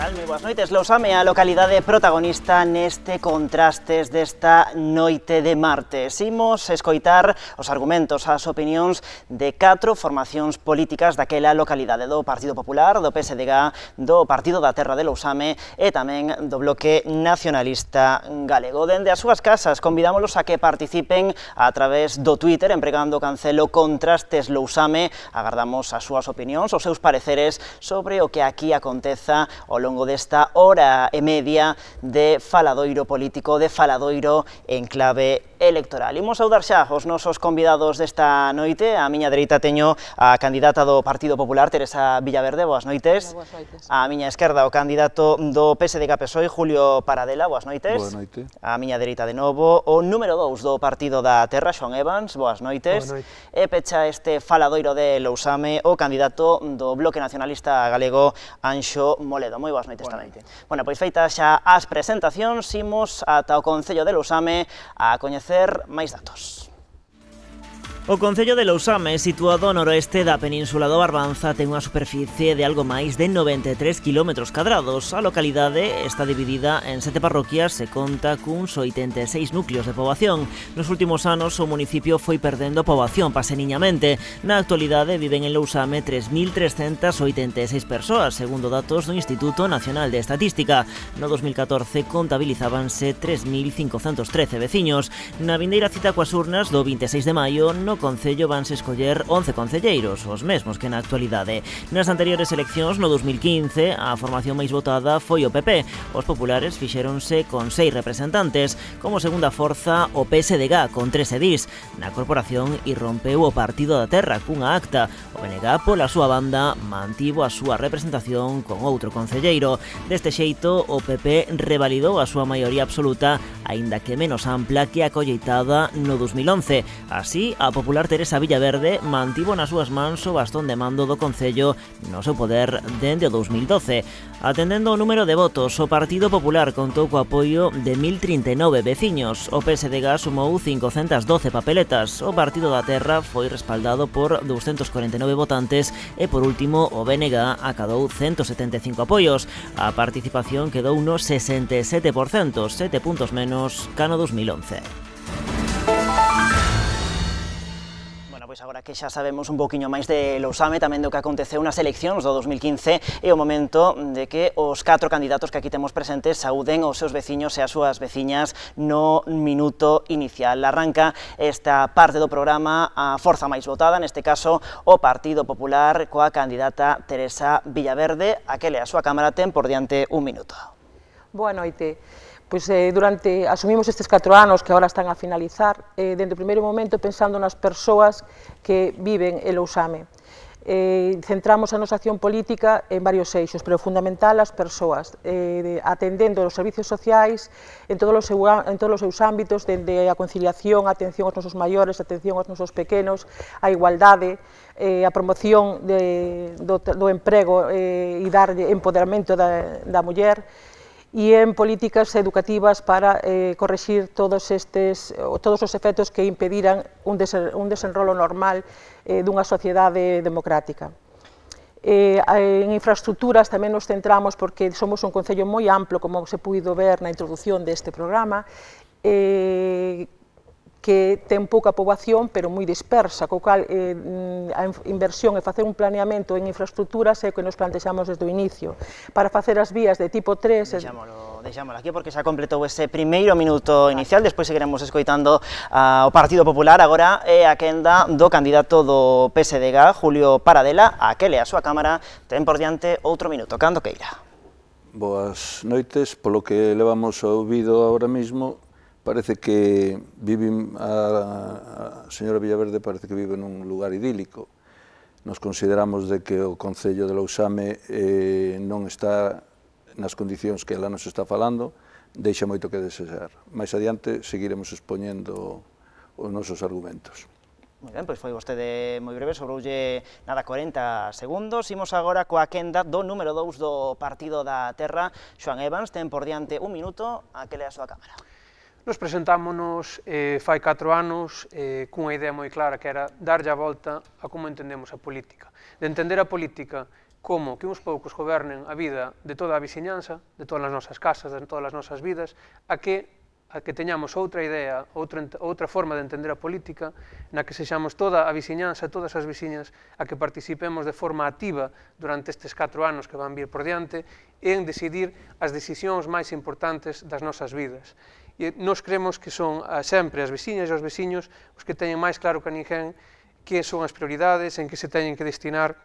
tal? Moi boas noites. Lousame é a localidade protagonista neste contrastes desta noite de martes. Imos escoitar os argumentos, as opinións de 4 formacións políticas daquela localidade, do Partido Popular, do PSDG, do Partido da Terra de Lousame e tamén do Bloque Nacionalista Galego. Dende as súas casas convidámolos a que participen a través do Twitter, empregando o cancelo Contrastes Lousame. Agardamos as súas opinións, os seus pareceres sobre o que aquí aconteza ao longo desta hora e media de faladoiro político, de faladoiro en clave electoral. Imos saudar xa os nosos convidados desta noite. A miña dereita teño a candidata do Partido Popular, Teresa Villaverde, boas noites. Boas noites. A miña esquerda, o candidato do PSDG-PSOE, Julio Paradela, boas noites. Boa noite. A miña dereita de novo, o número 2 do Partido da Terra, Xoán Evans, boas noites. Boa noite. E pecha este faladoiro de Lousame, o candidato do Bloque Nacionalista Galego, Anxo Moledo. Moi boas noites tamén. Bueno, pois feitas xa as presentacións, imos ata o Concello de Lousame a coñecer máis datos. O Concello de Lousame, situado ao noroeste da península do Barbanza, ten unha superficie de algo máis de 93 km². A localidade está dividida en 7 parroquias e conta cuns 86 núcleos de poboación. Nos últimos anos, o municipio foi perdendo poboación paseniñamente. Na actualidade, viven en Lousame 3.386 persoas, segundo datos do Instituto Nacional de Estatística. No 2014, contabilizábanse 3.513 veciños. Na vindeira cita coas urnas do 26 de maio, no Concello vanse escoller 11 concelleiros, os mesmos que na actualidade. Nas anteriores eleccións, no 2015, a formación máis votada foi o PP. Os populares fixéronse con 6 representantes. Como segunda forza, o PSDG, con 3 edís. Na corporación irrompeu o Partido da Terra cunha acta. O BNG, pola súa banda, mantivo a súa representación con outro concelleiro. Deste xeito, o PP revalidou a súa maioría absoluta, aínda que menos ampla que a colleitada no 2011. Así, a popular Teresa Villaverde mantivo nas súas mans o bastón de mando do Concello no seu poder dende o 2012. Atendendo ao número de votos, o Partido Popular contou co apoio de 1.039 veciños. O PSDG sumou 512 papeletas. O Partido da Terra foi respaldado por 249 votantes e, por último, o BNG acadou 175 apoios. A participación quedou no 67%, 7 puntos menos ca no 2011. Pois agora que xa sabemos un poquinho máis de Lousame, tamén do que aconteceu nas eleccións do 2015, é o momento de que os 4 candidatos que aquí temos presentes saúden os seus veciños e as súas veciñas no minuto inicial. Arranca esta parte do programa a forza máis votada, neste caso o Partido Popular, coa candidata Teresa Villaverde. Aquele a súa cámara ten por diante un minuto. Boa noite. Pois asumimos estes 4 anos que agora están a finalizar, dende o primeiro momento pensando nas persoas que viven en Lousame. Centramos a nosa acción política en varios eixos, pero fundamental as persoas, atendendo os servicios sociais en todos os seus ámbitos, dende a conciliación, a atención aos nosos maiores, a atención aos nosos pequenos, a igualdade, a promoción do emprego e dar empoderamento da muller, e en políticas educativas para correxir todos os efectos que impediran un desenrolo normal dunha sociedade democrática. En infraestructuras tamén nos centramos porque somos un concello moi amplo, como se puido ver na introdución deste programa, que ten pouca poboación, pero moi dispersa, co cal a inversión e facer un planeamento en infraestructuras é o que nos plantexamos desde o inicio. Para facer as vías de tipo 3... Deixámolo aquí porque xa completou ese primeiro minuto inicial, despois seguiremos escoitando o Partido Popular. Agora é a quenda do candidato do PSDG, Julio Paradela. Aquele a súa cámara ten por diante outro minuto, cando queira. Boas noites, polo que levamos ouvido agora mismo, parece que a señora Villaverde parece que vive nun lugar idílico. Nos consideramos de que o Concello de Lousame non está nas condicións que ela nos está falando, deixa moito que desear. Mais adiante seguiremos expoñendo os nosos argumentos. Moi ben, pois foi vostede moi breve, sobroulle nada 40 segundos. Imos agora coa quenda do número 2 do Partido da Terra, Xoán Evans, ten por diante un minuto, aquele a súa cámara. Nos presentámonos fai 4 anos cunha idea moi clara que era darlle a volta a como entendemos a política. De entender a política como que uns poucos gobernen a vida de toda a veciñanza, de todas as nosas casas, de todas as nosas vidas, a que teñamos outra idea, outra forma de entender a política, na que sexamos toda a veciñanza, todas as veciñas, a que participemos de forma activa durante estes 4 anos que van vir por diante, en decidir as decisións máis importantes das nosas vidas. E nos creemos que son sempre as veciñas e os veciños os que teñen máis claro que ninguén que son as prioridades, en que se teñen que destinar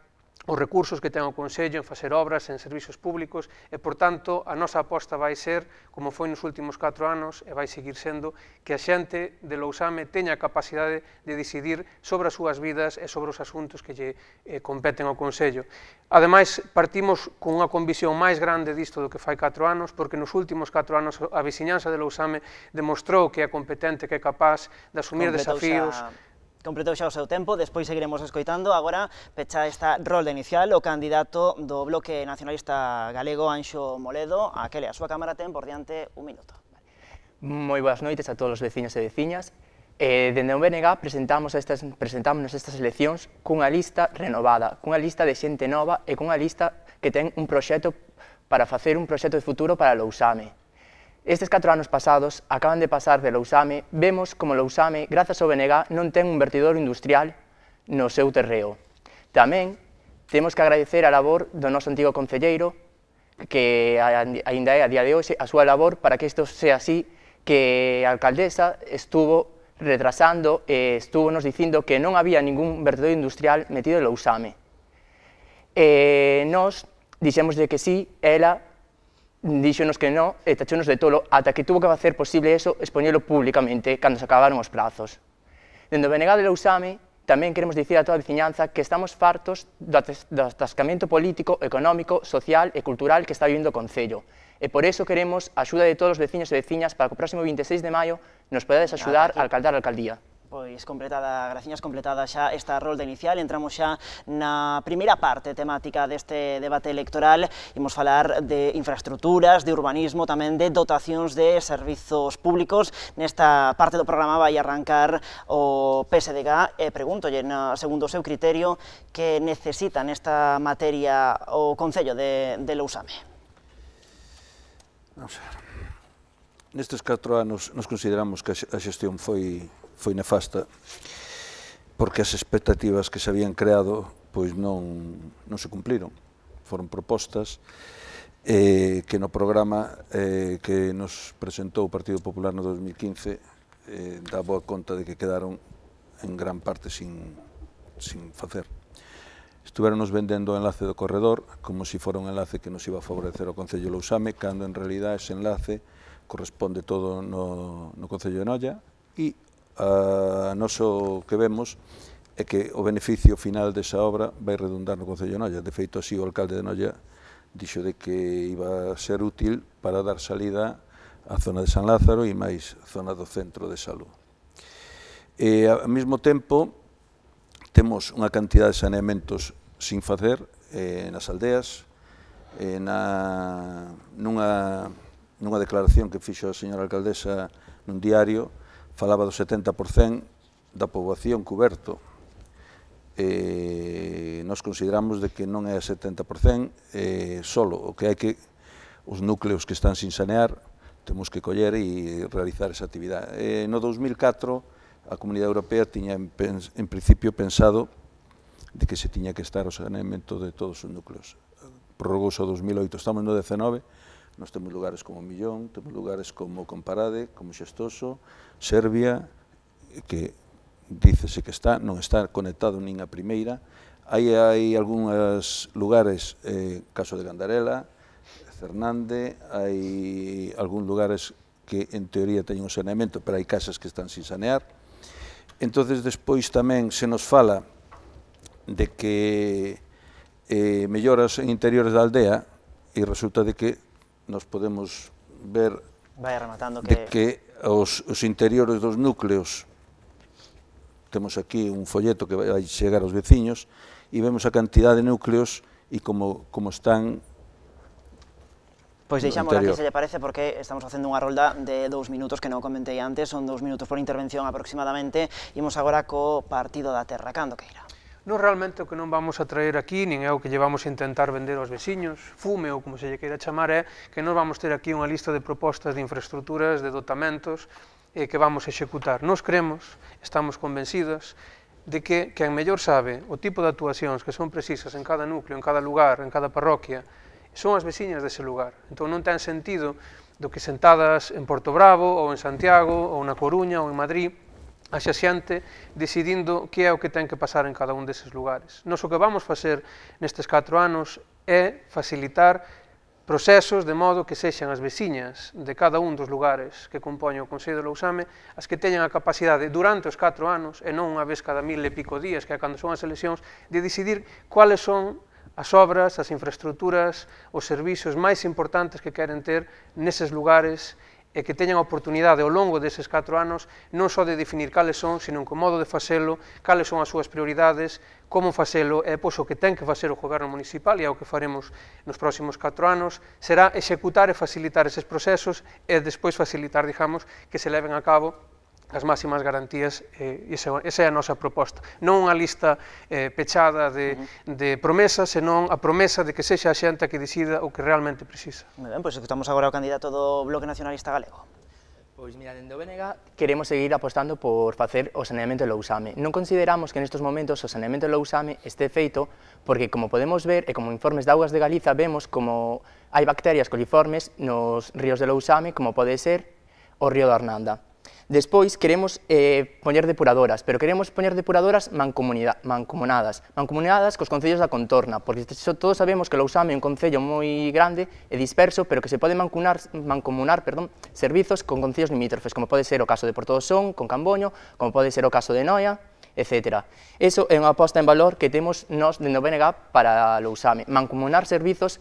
os recursos que ten o Consello en facer obras, en servizos públicos, e, por tanto, a nosa aposta vai ser, como foi nos últimos 4 anos, e vai seguir sendo, que a xente de Lousame teña a capacidade de decidir sobre as súas vidas e sobre os asuntos que lle competen ao Consello. Ademais, partimos con unha convicción máis grande disto do que fai 4 anos, porque nos últimos 4 anos a veciñanza de Lousame demostrou que é competente, que é capaz de asumir desafíos. Completou xa o seu tempo, despois seguiremos escoitando. Agora pecha esta rolda inicial o candidato do Bloque Nacionalista Galego, Anxo Moledo. Aquele a súa cámara ten por diante un minuto. Moi boas noites a todos os veciños e veciñas. Dende o BNG presentámonos estas eleccións cunha lista renovada, cunha lista de xente nova e cunha lista que ten un proxecto para facer un proxecto de futuro para Lousame. Estes 4 anos pasados acaban de pasar de Lousame, vemos como Lousame, grazas ao BNG, non ten un vertidor industrial no seu terreo. Tamén temos que agradecer a labor do noso antigo concelleiro, que aínda é a día de hoxe, a súa labor para que isto sea así, que a alcaldesa estuvo retrasando e estuvo nos dicindo que non había ningún vertedor industrial metido en Lousame. Nos dixémoslle que sí, ela díxonos que non, e tachounos de tolo, ata que tuvo que facer posible eso, expoñelo públicamente, cando se acabaron os prazos. Dende o BNG de Lousame, tamén queremos dicir a toda a veciñanza que estamos fartos do atascamento político, económico, social e cultural que está vivendo o Concello. E por iso queremos a axuda de todos os veciños e veciñas para que o próximo 26 de maio nos podades axudar a alcaldar a alcaldía. Pois graciñas, completada xa esta rolda inicial, entramos xa na primeira parte temática deste debate electoral. Imos falar de infraestructuras, de urbanismo, tamén de dotacións de servizos públicos. Nesta parte do programa vai arrancar o PSDG e pregúntolle, segundo o seu criterio, que necesita nesta materia o Concello de Lousame. Vamos a ver. Nestes 4 anos nos consideramos que a xestión foi nefasta, porque as expectativas que se habían creado pois non se cumpliron. Foron propostas que no programa que nos presentou o Partido Popular no 2015 dá boa conta de que quedaron en gran parte sin facer. Estuveronos vendendo o enlace do corredor como se fora un enlace que nos iba a favorecer ao Concello de Lousame, cando en realidad ese enlace corresponde todo no Concello de Noia, e noso que vemos é que o beneficio final desa obra vai redundar no Concello de Noia. De feito, así o alcalde de Noia dixo de que iba a ser útil para dar salida á zona de San Lázaro e máis zona do centro de Salou. E ao mesmo tempo temos unha cantidad de saneamentos sin facer nas aldeas. Nunha declaración que fixo a señora alcaldesa nun diario, falaba do 70% da poboación cuberto. Nos consideramos de que non é 70%, solo o que hai que, os núcleos que están sin sanear, temos que coller e realizar esa actividade. No 2004, a Comunidade Europea tiña en principio pensado de que se tiña que estar o saneamento de todos os núcleos. Prorrogouse ao 2008, estamos no 19, nós temos lugares como Millón, temos lugares como Comparade, como Xestoso, Serbia, que dícese que non está conectado nin a primeira. Hai algúns lugares, caso de Gandarela, Cernande, hai algúns lugares que en teoría teñen un saneamento, pero hai casas que están sin sanear. Entón, despois tamén se nos fala de que melloras en interiores da aldea e resulta de que nos podemos ver de que os interiores dos núcleos, temos aquí un folleto que vai chegar aos veciños, e vemos a cantidad de núcleos e como están. Pois deixamos aquí, se lle parece, porque estamos facendo unha rolda de 2 minutos que non comentei antes, son 2 minutos por intervención aproximadamente. Imos agora co Partido da Terra, cando queira. Non realmente o que non vamos a traer aquí, nin é o que llevamos a intentar vender aos veciños, fume ou como se lle queira chamar, é que non vamos ter aquí unha lista de propostas de infraestructuras, de dotamentos que vamos a executar. Nos creemos, estamos convencidos de que quen mellor sabe o tipo de actuacións que son precisas en cada núcleo, en cada lugar, en cada parroquia, son as veciñas dese lugar. Entón non ten sentido do que sentadas en Porto Bravo, ou en Santiago, ou na Coruña, ou en Madrid, haxa xente decidindo que é o que ten que pasar en cada un deses lugares. Nos o que vamos facer nestes 4 anos é facilitar procesos de modo que sexan as veciñas de cada un dos lugares que compoñen o Concello de Lousame as que teñan a capacidade durante os 4 anos, e non unha vez cada 1000 e pico días, que é cando son as eleccións, de decidir cuáles son as obras, as infraestructuras, os servizos máis importantes que queren ter neses lugares e que teñan a oportunidade ao longo deses 4 anos non só de definir cales son, sino que modo de facelo, cales son as súas prioridades, como facelo, e pois o que ten que facer o Goberno Municipal, e é o que faremos nos próximos 4 anos, será executar e facilitar eses procesos e despois facilitar, digamos, que se leven a cabo as máximas garantías, esa é a nosa proposta. Non unha lista pechada de promesas, senón a promesa de que sexa a xente a que decida o que realmente precisa. Moi ben, pois escutamos agora o candidato do Bloque Nacionalista Galego. Pois mira, dende o BNG queremos seguir apostando por facer o saneamento de Lousame. Non consideramos que nestes momentos o saneamento de Lousame este feito porque, como podemos ver, e como informes de Augas de Galiza, vemos como hai bacterias coliformes nos ríos de Lousame, como pode ser o río da Arnanda. Despois queremos poñer depuradoras, pero queremos poñer depuradoras mancomunadas cos concellos da contorna, porque todos sabemos que Lousame é un concello moi grande e disperso, pero que se pode mancomunar servizos con concellos limítrofes, como pode ser o caso de Portodosón, con Camboño, como pode ser o caso de Noia, etc. Iso é unha aposta en valor que temos nós dentro do BNG para Lousame, mancomunar servizos,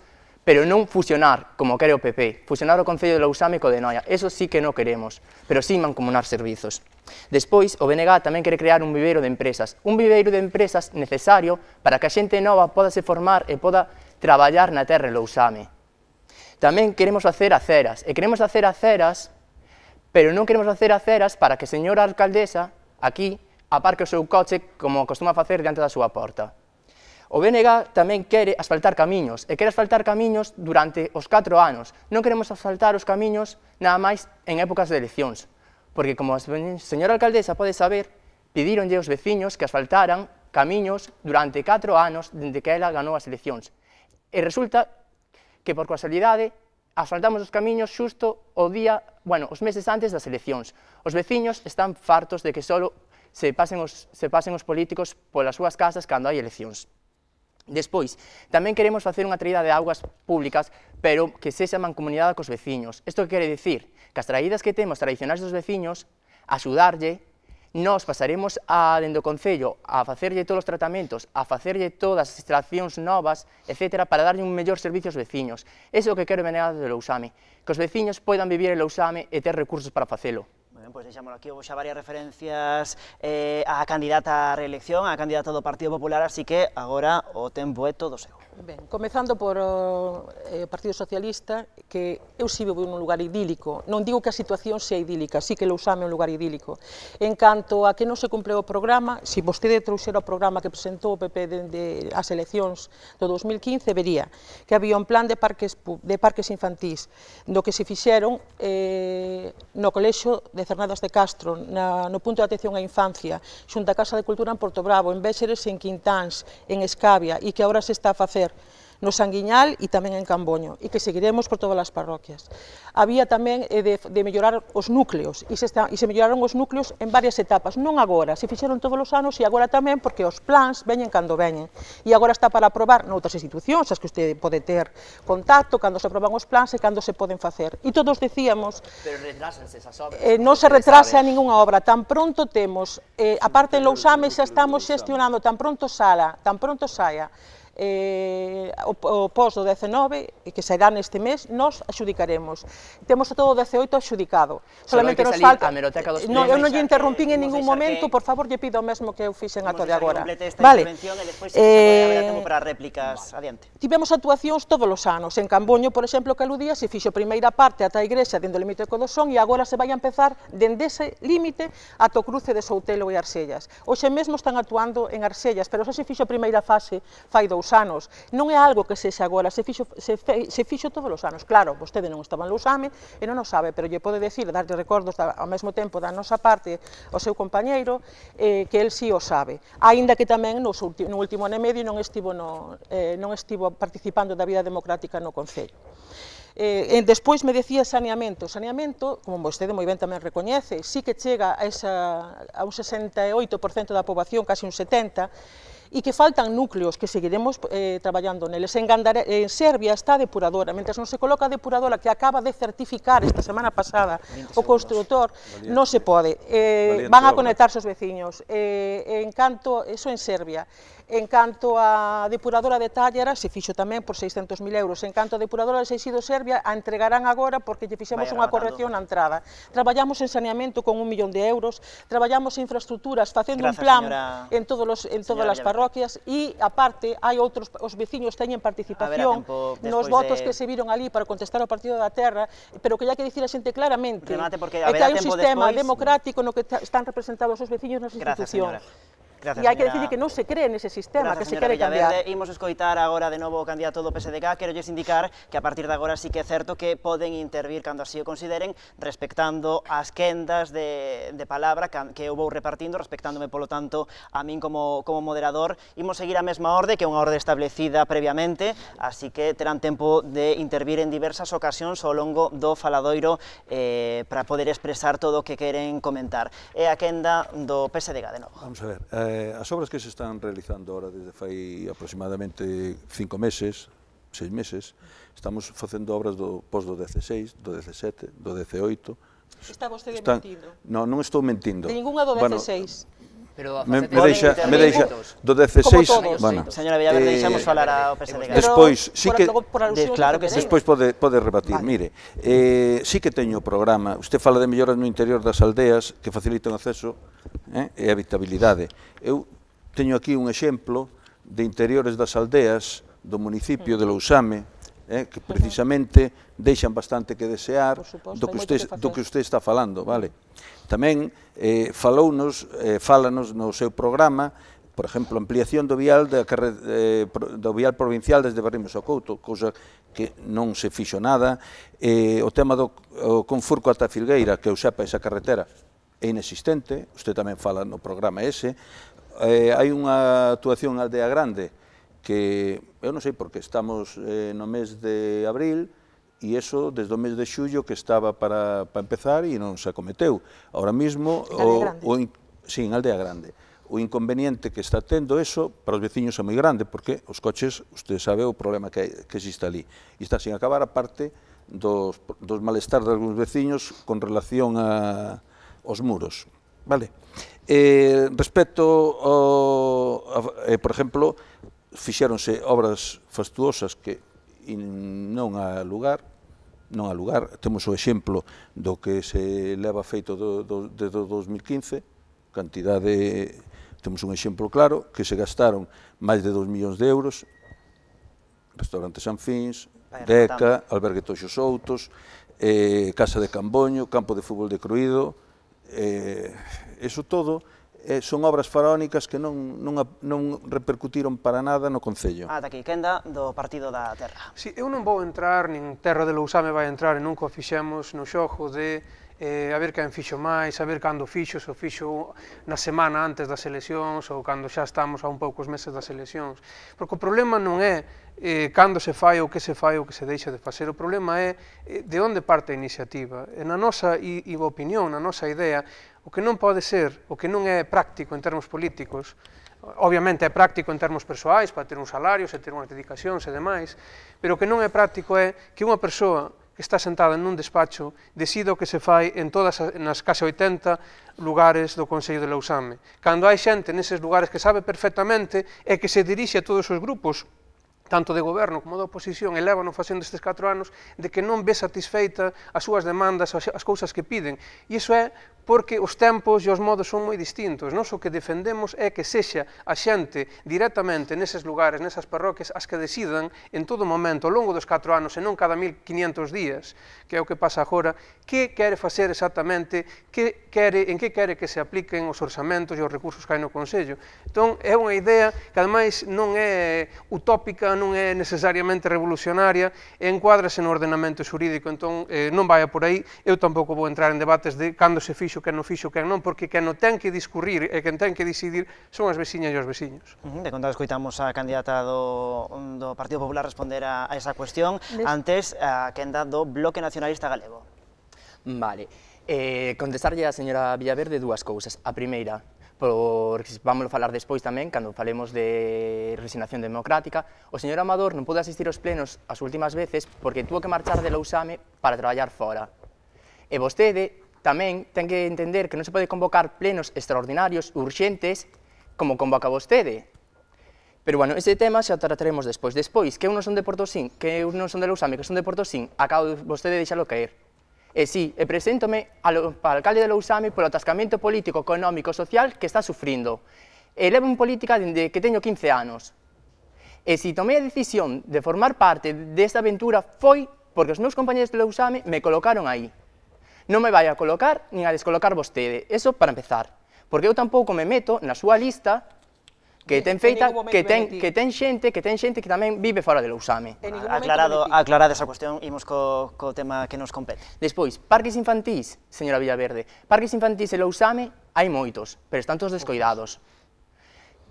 pero non fusionar, como quere o PP, fusionar o Concello de Lousame co de Noia, eso sí que non queremos, pero sí mancomunar servizos. Despois, o BNG tamén quere crear un viveiro de empresas necesario para que a xente nova poda se formar e poda traballar na terra en Lousame. Tamén queremos facer aceras, pero non queremos facer aceras para que a señora alcaldesa, aquí, aparque o seu coche como costuma facer diante da súa porta. O BNG tamén quere asfaltar camiños, e quere asfaltar camiños durante os 4 anos. Non queremos asfaltar os camiños nada máis en épocas de eleccións, porque, como a señora alcaldesa pode saber, pidíronlle aos veciños que asfaltaran camiños durante 4 anos dende que ela ganou as eleccións. E resulta que, por casualidade, asfaltamos os camiños xusto os meses antes das eleccións. Os veciños están fartos de que só se pasen os políticos polas súas casas cando hai eleccións. Despois, tamén queremos facer unha traída de augas públicas, pero que sexa mancomunidade cos veciños. Isto que quere dicir? Que as traídas que temos tradicionais dos veciños, axudarlle, nós pasaremos dende o Concello a facerlle todos os tratamentos, a facerlle todas as instalacións novas, etc., para darlle un mellor servicio aos veciños. Iso é o que quero venear de Lousame, que os veciños poidan vivir en Lousame e ter recursos para facelo. Pois deixámoslo aquí, houve xa varias referencias á candidata a reelección, á candidata do Partido Popular, así que agora o tempo é todo seu. Ben, comezando por o Partido Socialista, que eu si vivo nun lugar idílico, non digo que a situación sea idílica, sí que Lousame é un lugar idílico. En canto a que non se cumpleu o programa, se vostede trouxera o programa que presentou o PP dende as eleccións do 2015, vería que había un plan de parques infantís, do que se fixeron no Colexio de Cernadas de Castro, no punto de atención á infancia, xunto a Casa de Cultura en Porto Bravo, en Béxeres, en Quintáns, en Escavia, e que agora se está a facer no Sanguiñal e tamén en Camboño, e que seguiremos por todas as parroquias. Había tamén de mellorar os núcleos, e se melloraron os núcleos en varias etapas, non agora, se fixeron todos os anos, e agora tamén, porque os plans veñen cando veñen, e agora está para aprobar noutras institucións, as que usted pode ter contacto, cando se aproban os plans e cando se poden facer. E todos decíamos... Pero retrásanse esas obras. Non se retrasa ningunha obra, tan pronto temos, a parte en Lousame xa estamos xestionando, tan pronto saia, o pos do 19, que sairá neste mes, nós adxudicaremos. Temos todo o 18 adxudicado. Solamente nos falta a hemeroteca dos premios. Eu non lle interrompín en ningún momento, por favor, lle pido o mesmo que eu fixen ata de agora. Vale. Para réplicas adiante. Tivemos actuacións todos os anos. En Camboño, por exemplo, que aludía, se fixo a primeira parte ata a igrexa dende o límite de Codosón e agora se vai a empezar dende ese límite ata o cruce de Soutelo e Arsellas. Hoxe mesmo están actuando en Arsellas, pero xa se fixo a primeira fase fai 2 anos. Non é algo que sexa agora, se fixo todos os anos. Claro, vostede non estaba en Lousame e non o sabe, pero lle pode decir, darlle recordos ao mesmo tempo da nosa parte ao seu compañeiro, que el sí o sabe. Aínda que tamén no último ano e medio non estivo participando da vida democrática no Concello. Despois me decía saneamento. Saneamento, como vostede moi ben tamén recoñece, sí que chega a un 68% da poboación, casi un 70%, e que faltan núcleos que seguiremos traballando neles. En Serbia está a depuradora, mentres non se coloca a depuradora que acaba de certificar esta semana pasada o constructor, non se pode. Van a conectarse os veciños. Eso en Serbia. En canto a depuradora de Tállara, se fixo tamén por 600.000 euros. En canto a depuradora de Seixido Serbia, a entregarán agora porque lle fixemos unha corrección na entrada. Traballamos en saneamento con 1 millón de euros, traballamos en infraestructuras facendo un plan en todas as parroquias e, aparte, hai outros, os veciños teñen participación nos votos que se viron ali para contestar ao Partido da Terra, pero que hai que dicir a xente claramente é que hai un sistema democrático no que están representados os veciños nas institucións. E hai que dicir que non se cree nese sistema, que se quere cambiar. Imos escoitar agora de novo o candidato do PSDG, quero lles indicar que a partir de agora sí que é certo que poden intervir cando así o consideren, respectando as quendas de palabra que eu vou repartindo, respectándome, polo tanto, a min como moderador. Imos seguir a mesma orde, que é unha orde establecida previamente, así que terán tempo de intervir en diversas ocasións ao longo do faladoiro para poder expresar todo o que queren comentar. É a quenda do PSDG, de novo. Vamos a ver. As obras que se están realizando ahora desde fai aproximadamente 5 meses, 6 meses, estamos facendo obras do pos do 16, do 17, do 18. Está vostede mentindo? Non estou mentindo. De ninguna do 16. Me deixa do 16, señora Villaverde, deixamos falar ao PSDG. Despois, sí que claro que despois pode rebatir. Mire, sí que teño o programa, usted fala de melloras no interior das aldeas que facilitan o acceso e habitabilidade. Eu teño aquí un exemplo de interiores das aldeas do municipio de Lousame, que precisamente deixan bastante que desear do que usted está falando, vale? Tamén fálanos no seu programa, por exemplo, ampliación do vial provincial desde Barrimos ao Couto, cousa que non se fixo nada. O tema do Confurco ata Filgueira, que eu sepa esa carretera, é inexistente, usted tamén fala no programa ese. Hai unha actuación en Aldea Grande, que eu non sei porque estamos no mes de abril, e iso desde o mes de xullo que estaba para empezar e non se acometeu. Ahora mismo, en Aldea Grande, o inconveniente que está tendo eso para os veciños é moi grande, porque os coches, usted sabe o problema que existe ali, e está sin acabar a parte dos malestar de algúns veciños con relación aos muros. Respecto, por exemplo, fixéronse obras fastuosas que non há lugar, temos o exemplo do que se leva feito desde o 2015, temos un exemplo claro, que se gastaron máis de 2 millóns de euros, Restaurante San Fins, Deca, Albergue Toxos Outos, Casa de Camboño, Campo de Fútbol de Cruído, eso todo son obras faraónicas que non repercutiron para nada no Concello. Ata aquí, quenda do Partido da Terra. Si, eu non vou entrar, nin Terra de Lousame vai entrar, e nunca o fixemos no xogo de a ver quen fixo máis, a ver cando fixo, se o fixo na semana antes das eleccións ou cando xa estamos a un poucos meses das eleccións. Porque o problema non é cando se fai ou que se fai ou que se deixa de facer, o problema é de onde parte a iniciativa. Na nosa opinión, na nosa idea, o que non pode ser, o que non é práctico en termos políticos, obviamente é práctico en termos persoais, para ter un salario, se ter unhas dedicacións e demais, pero o que non é práctico é que unha persoa que está sentada nun despacho decida o que se fai nas case 80 lugares do Concello de Lousame. Cando hai xente neses lugares que sabe perfectamente e que se dirixe a todos os grupos tanto de goberno como da oposición, elévano facendo estes 4 anos, de que non ve satisfeita as súas demandas, as cousas que piden. E iso é porque os tempos e os modos son moi distintos. Nós o que defendemos é que sexa a xente directamente neses lugares, nesas parroquias, as que decidan en todo momento, ao longo dos 4 anos, e non cada 1500 días, que é o que pasa agora, que quere facer exactamente, en que quere que se apliquen os orzamentos e os recursos que hai no Consello. Entón, é unha idea que, ademais, non é utópica, non é necesariamente revolucionaria, e encuádrase no ordenamento xurídico, entón non vai por aí. Eu tampouco vou entrar en debates de cando se fixo, quen non fixo, quen non, porque quen non ten que discurrir e quen ten que decidir son as veciñas e os veciños. De conta, escoitamos a candidata do Partido Popular responder a esa cuestión, antes a quenda do Bloque Nacionalista Galego. Vale, contestarlle a señora Villaverde dúas cousas. A primeira, porque vamos a falar despois tamén, cando falemos de resignación democrática, o señor Amador non pode asistir aos plenos as últimas veces porque tuvo que marchar de Lousame para traballar fora. E vostede tamén ten que entender que non se pode convocar plenos extraordinarios, urxentes, como convoca vostede. Pero, bueno, ese tema xa o trataremos despois. Despois, que eu non son de Portosín, que eu non son de Lousame, que son de Portosín, acabo vostede de deixalo caer. E sí, e preséntome para alcalde de Lousame polo atascamento político, económico, social que está sufrindo. E levo en política dende que teño 15 anos. E si tomei a decisión de formar parte desta aventura foi porque os meus compañeros de Lousame me colocaron aí. Non me vai a colocar nin a descolocar vostede, eso para empezar. Porque eu tampouco me meto na súa lista que ten feita, que ten xente que tamén vive fora de Lousame. Aclarada esa cuestión, imos co tema que nos compete. Despois, parques infantís, señora Villaverde. Parques infantís en Lousame hai moitos, pero están todos descoidados.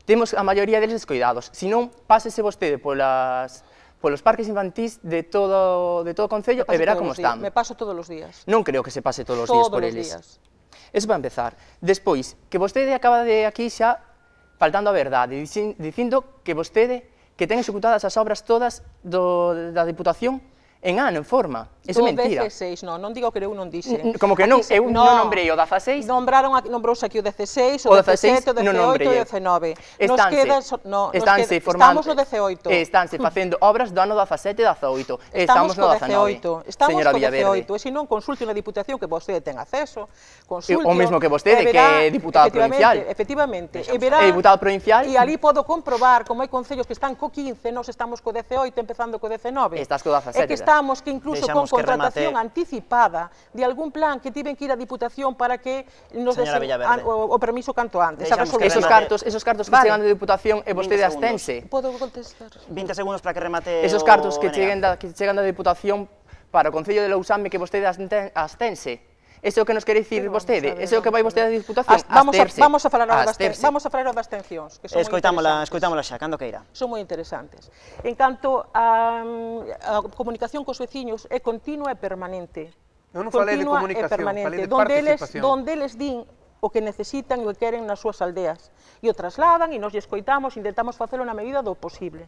Temos a maioría deles descoidados. Se non, pásese vostede polos parques infantís de todo o Concello e verá como están. Me paso todos os días. Non creo que se pase todos os días por eles. Eso para empezar. Despois, que vostede acaba de aquí xa faltando a verdade, dicindo que vostede que ten executadas as obras todas da Diputación en ano, en forma. Eso é mentira. Do 16, non digo que eu non dixen. Como que non, eu non nombrei o 16. Nombrouse aquí o 16, o 17, o 18 e o 19. Estanse formando. Estamos no 18. Estanse facendo obras do ano 17 e 18. Estamos no 19. Estamos no 18. E se non, consulte unha diputación que vostede ten acceso. O mesmo que vostede, que é diputado provincial. Efectivamente. É diputado provincial. E ali podo comprobar como hai concellos que están co 15, nós estamos co 18 empezando co 19. Estás co 17. É que estamos que incluso con contratación anticipada de algún plan que tiven que ir a Diputación para que nos desen o permiso canto antes. Esos cartos que chegan de Diputación e vostede abstense. Podo contestar? 20 segundos para que remate. Esos cartos que chegan da Diputación para o Concello de Lousame que vostede abstense. Ese é o que nos quere dicir vostede? Ese é o que vai vostede a Diputación? Vamos a falar das abstencións. Escoitámola xa, cando queira. Son moi interesantes. En canto a comunicación cos veciños, é continua e permanente. Eu non falei de comunicación, falei de participación. Donde eles din o que necesitan e o que queren nas súas aldeas. E o trasladan e nos lle escoitamos, intentamos facelo na medida do posible.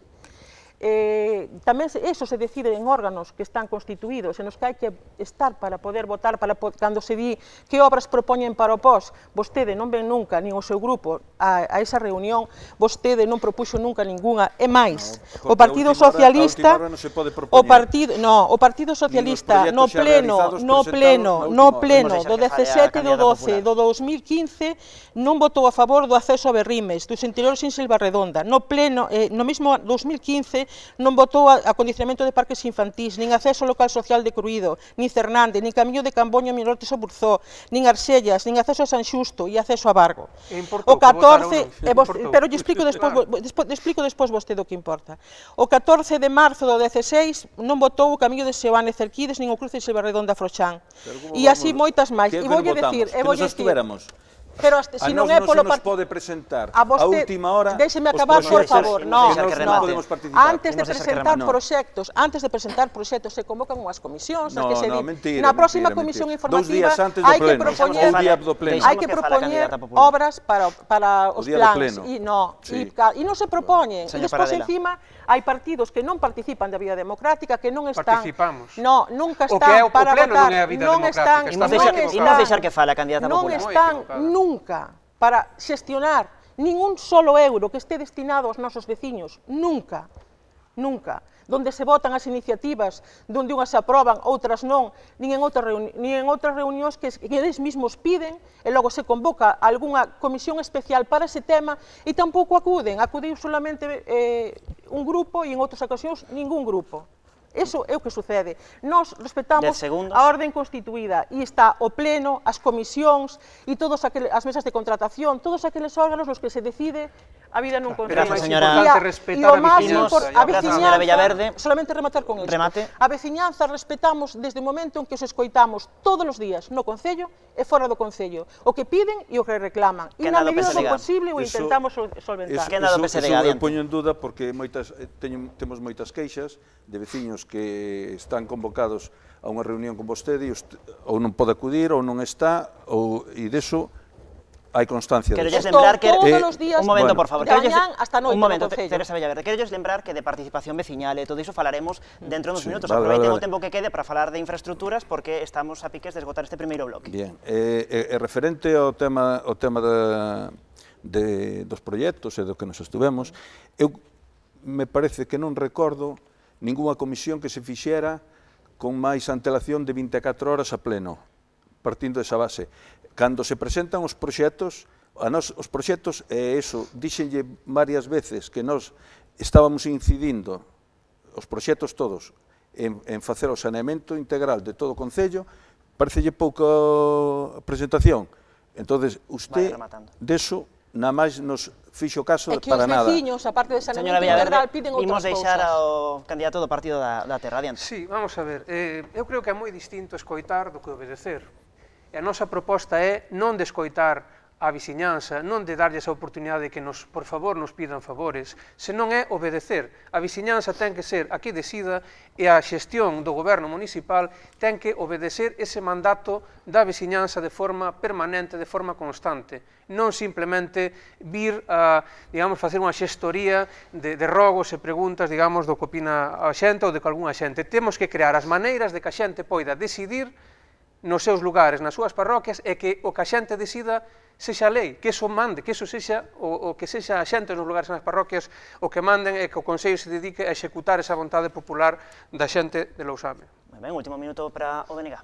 Tamén eso se decide en órganos que están constituídos, en os que hai que estar para poder votar, cando se di que obras propoñen para o POS, vostede non ven nunca, nin o seu grupo, a esa reunión, vostede non propuxo nunca ninguna, e máis, o Partido Socialista, o Partido Socialista no pleno do 17 do 12 do 2015 non votou a favor do acceso a Berrimes, dos interiores en Silva Redonda, no mesmo 2015 non votou a condicionamento de parques infantís, nin acceso ao local social de Cruído, nin Cernande, nin Camiño de Camboño, Minortes ou Burzó, nin Arxellas, nin acceso a San Xusto e acceso a Bargo. O 14, pero lle explico despois vostede o que importa. O 14 de marzo do 16 non votou o Camiño de Seoane Cerquides nin o cruce de Silva Redonda Froxán. E así moitas máis. Que nos abstuéramos? Pero se non é polo partido... pode presentar a última hora... Déxeme acabar, por favor. Antes de presentar proxectos, se convocan unhas comisións, na próxima comisión informativa hai que propoñer obras para os plans. E non se propoñen. E despois, encima, hai partidos que non participan da vida democrática, que non están... Participamos. Nunca están para votar. Non están... Imos deixar que fale a candidata popular. Non están nunca para xestionar nin un solo euro que este destinado aos nosos veciños, nunca. nunca. Donde se votan as iniciativas, donde unhas se aproban, outras non, nin en outras reunións que eles mesmos piden, e logo se convoca algunha comisión especial para ese tema, e tampouco acudiu solamente un grupo e en outras ocasións ningún grupo. Eso é o que sucede. Nós respetamos a orden constituída e está o pleno, as comisións e todas as mesas de contratación, todos aqueles órganos nos que se decide a vida nun concello. Gracias, señora. E o máis importante, a veciñanza, solamente rematar con isto. A veciñanza respetamos desde o momento en que os escoitamos todos os días no concello e fora do concello. O que piden e o que reclaman. E na medida do posible o intentamos solventar. Eso eu poño en duda porque temos moitas queixas de veciños que están convocados a unha reunión con vostede ou non pode acudir ou non está, e deso hai constancia. Querelles lembrar que... Un momento, por favor. Un momento, Teresa Villaverde. Querelles lembrar que de participación veciñal e todo iso falaremos dentro de uns minutos. Aproveiten o tempo que quede para falar de infraestructuras porque estamos a piques de esgotar este primeiro bloque. Bien. Referente ao tema dos proxectos e do que nos estuvemos, eu me parece que non recordo ningunha comisión que se fixera con máis antelación de 24 horas a pleno, partindo desa base. Cando se presentan os proxectos, os proxectos, e iso, díxenlle varias veces que nós estábamos incidindo, os proxectos todos, en facer o saneamento integral de todo o concello, parecelle pouca presentación. Entón, usted, deso, nada máis nos fixo caso para nada. É que os veciños, aparte de saneamento integral, piden outras cousas. Imos deixar ao candidato do partido da Terra, adiante. Sí, vamos a ver, eu creo que é moi distinto escoitar do que obedecer. E a nosa proposta é non de escoitar a veciñanza, non de darlles a oportunidade de que, por favor, nos pidan favores, senón é obedecer. A veciñanza ten que ser a que decida e a xestión do goberno municipal ten que obedecer ese mandato da veciñanza de forma permanente, de forma constante. Non simplemente vir a, digamos, facer unha xestoría de rogos e preguntas, digamos, do que opina a xente ou de que algunha xente. Temos que crear as maneiras de que a xente poida decidir nos seus lugares, nas súas parroquias, e que o que a xente decida sexa a lei, que iso mande, que iso sexa o que sexa a xente nos lugares nas parroquias, o que manden e que o Consello se dedique a executar esa vontade popular da xente de Lousame. Ben, último minuto para o BNG.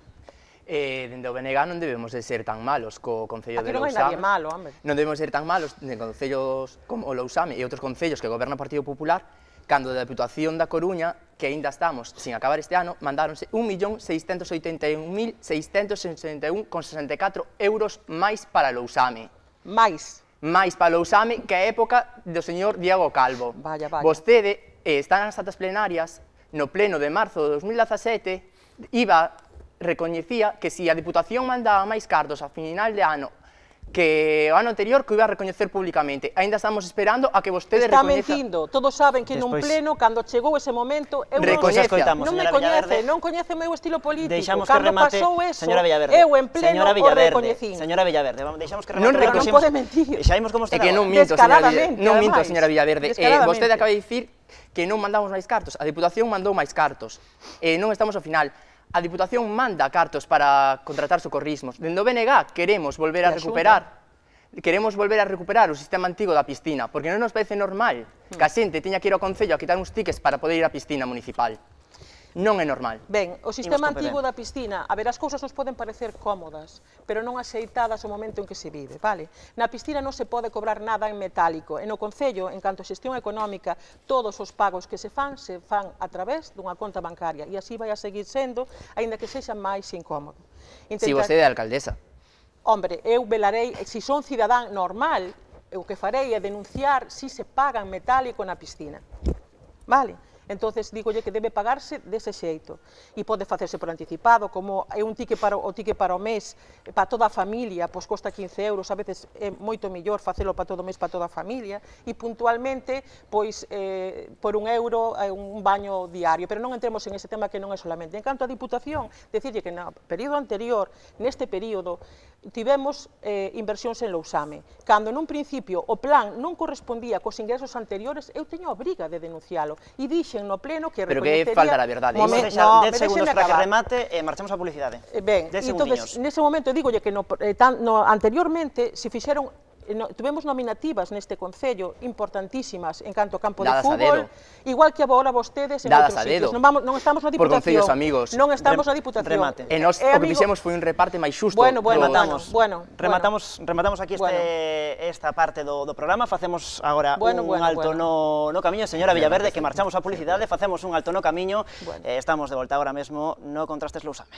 Dende o BNG non debemos de ser tan malos co Concello de Lousame. Aquí non hai nadie malo, hombre. Non debemos ser tan malos en concellos como o Lousame e outros concellos que goberna o Partido Popular, cando da Deputación da Coruña, que aínda estamos sin acabar este ano, mandáronse 1.681.661,64 euros máis para Lousame. Máis para Lousame que a época do señor Diego Calvo. Vaya. Vostede está nas atas plenarias, no pleno de marzo de 2017, recoñecía que se a Deputación mandaba máis cartos a final de ano que o ano anterior que o iba a recoñecer públicamente. Ainda estamos esperando a que vostede recoñeza... Está mentindo. Todos saben que nun pleno, cando chegou ese momento, eu non me coñece, non coñece o meu estilo político. Cando pasou eso, eu en pleno o recoñecín. Señora Villaverde, deixamos que remate. Non pode mentir. Xa vimos como está. É que non minto, señora Villaverde. Vostede acaba de dicir que non mandamos máis cartos. A Deputación mandou máis cartos. Non estamos ao final. A Diputación manda cartos para contratar socorrismos. Dende o BNG queremos volver a recuperar o sistema antigo da piscina, porque non nos parece normal que a xente teña que ir ao Concello a quitar uns tickets para poder ir á piscina municipal. Non é normal. Ben, o sistema antigo da piscina, a ver, as cousas nos poden parecer cómodas, pero non axeitadas o momento en que se vive, vale? Na piscina non se pode cobrar nada en metálico, e no Concello, en canto a xestión económica, todos os pagos que se fan a través dunha conta bancaria, e así vai a seguir sendo, aínda que sexa máis incómodo. Si vostede é alcaldesa. Hombre, eu velarei, se son cidadán normal, o que farei é denunciar se se paga en metálico na piscina, vale? Entonces, dígolle que debe pagarse dese xeito. E pode facerse por anticipado, como é un ticket para o mes, para toda a familia, pois costa 15 euros, a veces é moito mellor facelo para todo o mes para toda a familia, e puntualmente, pois, por €1, un baño diario, pero non entremos en ese tema que non é solamente. En canto a Diputación, decirlle que no período anterior, neste período, tivemos inversións en Lousame. Cando nun principio o plan non correspondía cos ingresos anteriores, eu teño a obriga de denuncialo, e dixen no pleno que recoñecería... Pero que falta a verdade. Vamos a deixar 10 segundos para que remate e marchamos a publicidade. Ben, entón, nese momento, dígolle que anteriormente se fixeron Tuvemos nominativas neste Concello importantísimas en canto a campo de Dadas a fútbol, dedo. igual que agora vostedes en Dadas outros a dedo. sitios. Non estamos na Por Diputación. concellos amigos. Non estamos na Diputación. Remate. E nós o que fixemos foi un reparte máis xusto. Rematamos aquí esta parte do programa, facemos agora un alto no camiño. Señora Villaverde, que marchamos a publicidade, facemos un alto no camiño, estamos de volta agora mesmo no Contrastes Lousame.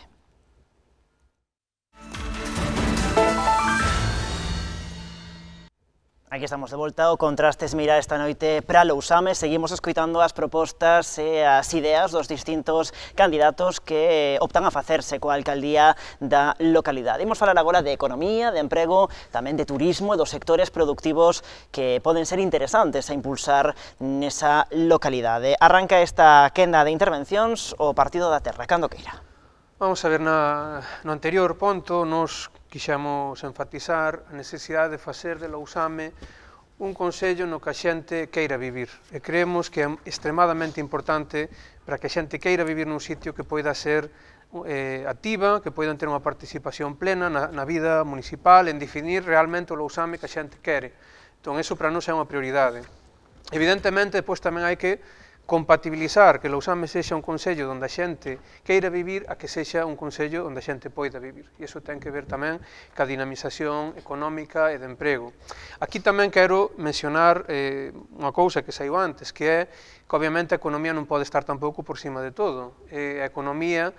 Aquí estamos de volta, o Contrastes mira esta noite para Lousame, seguimos escoitando as propostas e as ideas dos distintos candidatos que optan a facerse coa alcaldía da localidade. Imos falar agora de economía, de emprego, tamén de turismo e dos sectores productivos que poden ser interesantes a impulsar nesa localidade. Arranca esta quenda de intervencións o Partido da Terra, cando queira. Vamos a ver, no anterior ponto, nos quixemos enfatizar a necesidade de facer de Lousame un concello no que a xente queira vivir. E creemos que é extremadamente importante para que a xente queira vivir nun sitio que poida ser activa, que poidan ter unha participación plena na vida municipal, en definir realmente o Lousame que a xente quere. Entón, eso para nós é unha prioridade. Evidentemente, depois tamén hai que compatibilizar que Lousame sexa un concello onde a xente queira vivir a que sexa un concello onde a xente poida vivir. E iso ten que ver tamén ca dinamización económica e de emprego. Aquí tamén quero mencionar unha cousa que saiu antes, que é que obviamente a economía non pode estar tampouco por cima de todo. A economía,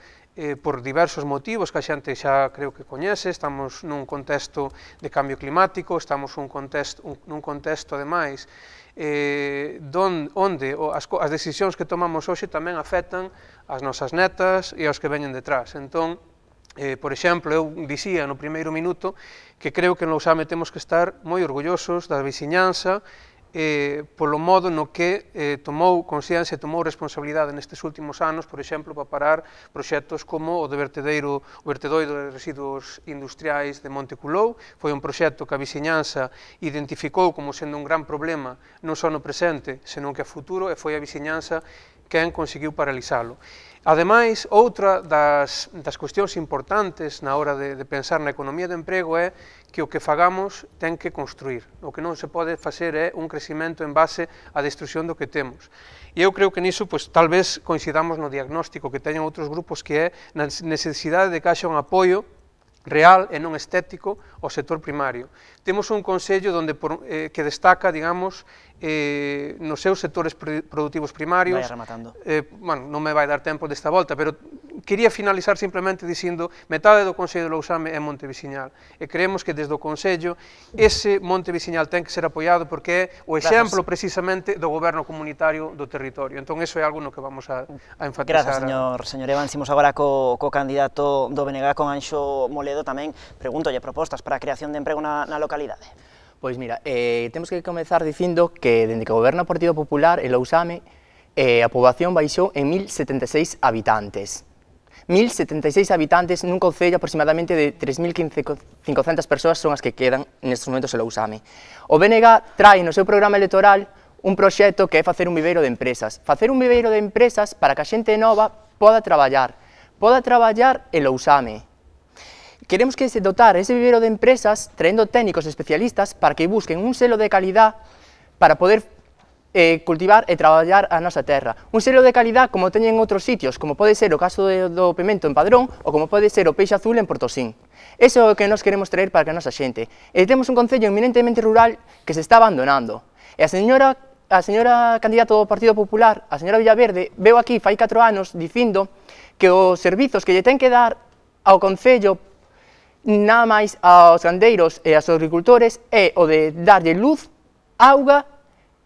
por diversos motivos que a xente xa creo que coñece, estamos nun contexto de cambio climático, estamos nun contexto ademais onde as decisións que tomamos hoxe tamén afectan as nosas netas e aos que veñen detrás. Entón, por exemplo, eu dicía no primeiro minuto que creo que en Lousame temos que estar moi orgullosos da veciñanza polo modo no que tomou consciencia, tomou responsabilidade nestes últimos anos, por exemplo, para parar proxectos como o vertedoiro de residuos industriais de Monte Culou. Foi un proxecto que a veciñanza identificou como sendo un gran problema non só no presente, senón que a futuro, e foi a veciñanza quen conseguiu paralizalo. Ademais, outra das cuestións importantes na hora de pensar na economía de emprego é que o que fagamos ten que construir. O que non se pode facer é un crecimento en base á destrucción do que temos. E eu creo que niso, tal vez coincidamos no diagnóstico que teñen outros grupos, que é na necesidade de que haxa un apoio real e non estético ao sector primario. Temos un concello que destaca, digamos, nos seus sectores productivos primarios. Vai rematando. Non me vai dar tempo desta volta, pero quería finalizar simplemente dicindo metade do Concello de Lousame é monte veciñal, e creemos que desde o Concello ese monte veciñal ten que ser apoiado porque é o exemplo precisamente do goberno comunitario do territorio. Entón, iso é algo no que vamos a enfatizar. Grazas, señor Evans. Imos agora co candidato do BNG, con Anxo Moledo. Tamén pregúntolle propostas para a creación de emprego na localidade. Pois mira, temos que comezar dicindo que dende que goberna o Partido Popular en Lousame a poboación baixou en 1076 habitantes. 1076 habitantes nun concello aproximadamente de 3.500 persoas son as que quedan nestes momentos en Lousame. O BNG trae no seu programa electoral un proxecto que é facer un viveiro de empresas. Facer un viveiro de empresas para que a xente nova poda traballar en Lousame. Queremos que se dotar ese vivero de empresas traendo técnicos especialistas para que busquen un selo de calidad para poder cultivar e traballar a nosa terra. Un selo de calidad como teñen en outros sitios, como pode ser o caso do pimento en Padrón ou como pode ser o peixe azul en Portosín. Eso é o que nos queremos traer para que a nosa xente. E temos un concello eminentemente rural que se está abandonando. E a señora candidata do Partido Popular, a señora Villaverde, veu aquí fai 4 anos dicindo que os servizos que lle ten que dar ao concello nada máis aos gandeiros e aos agricultores é o de darlle luz, auga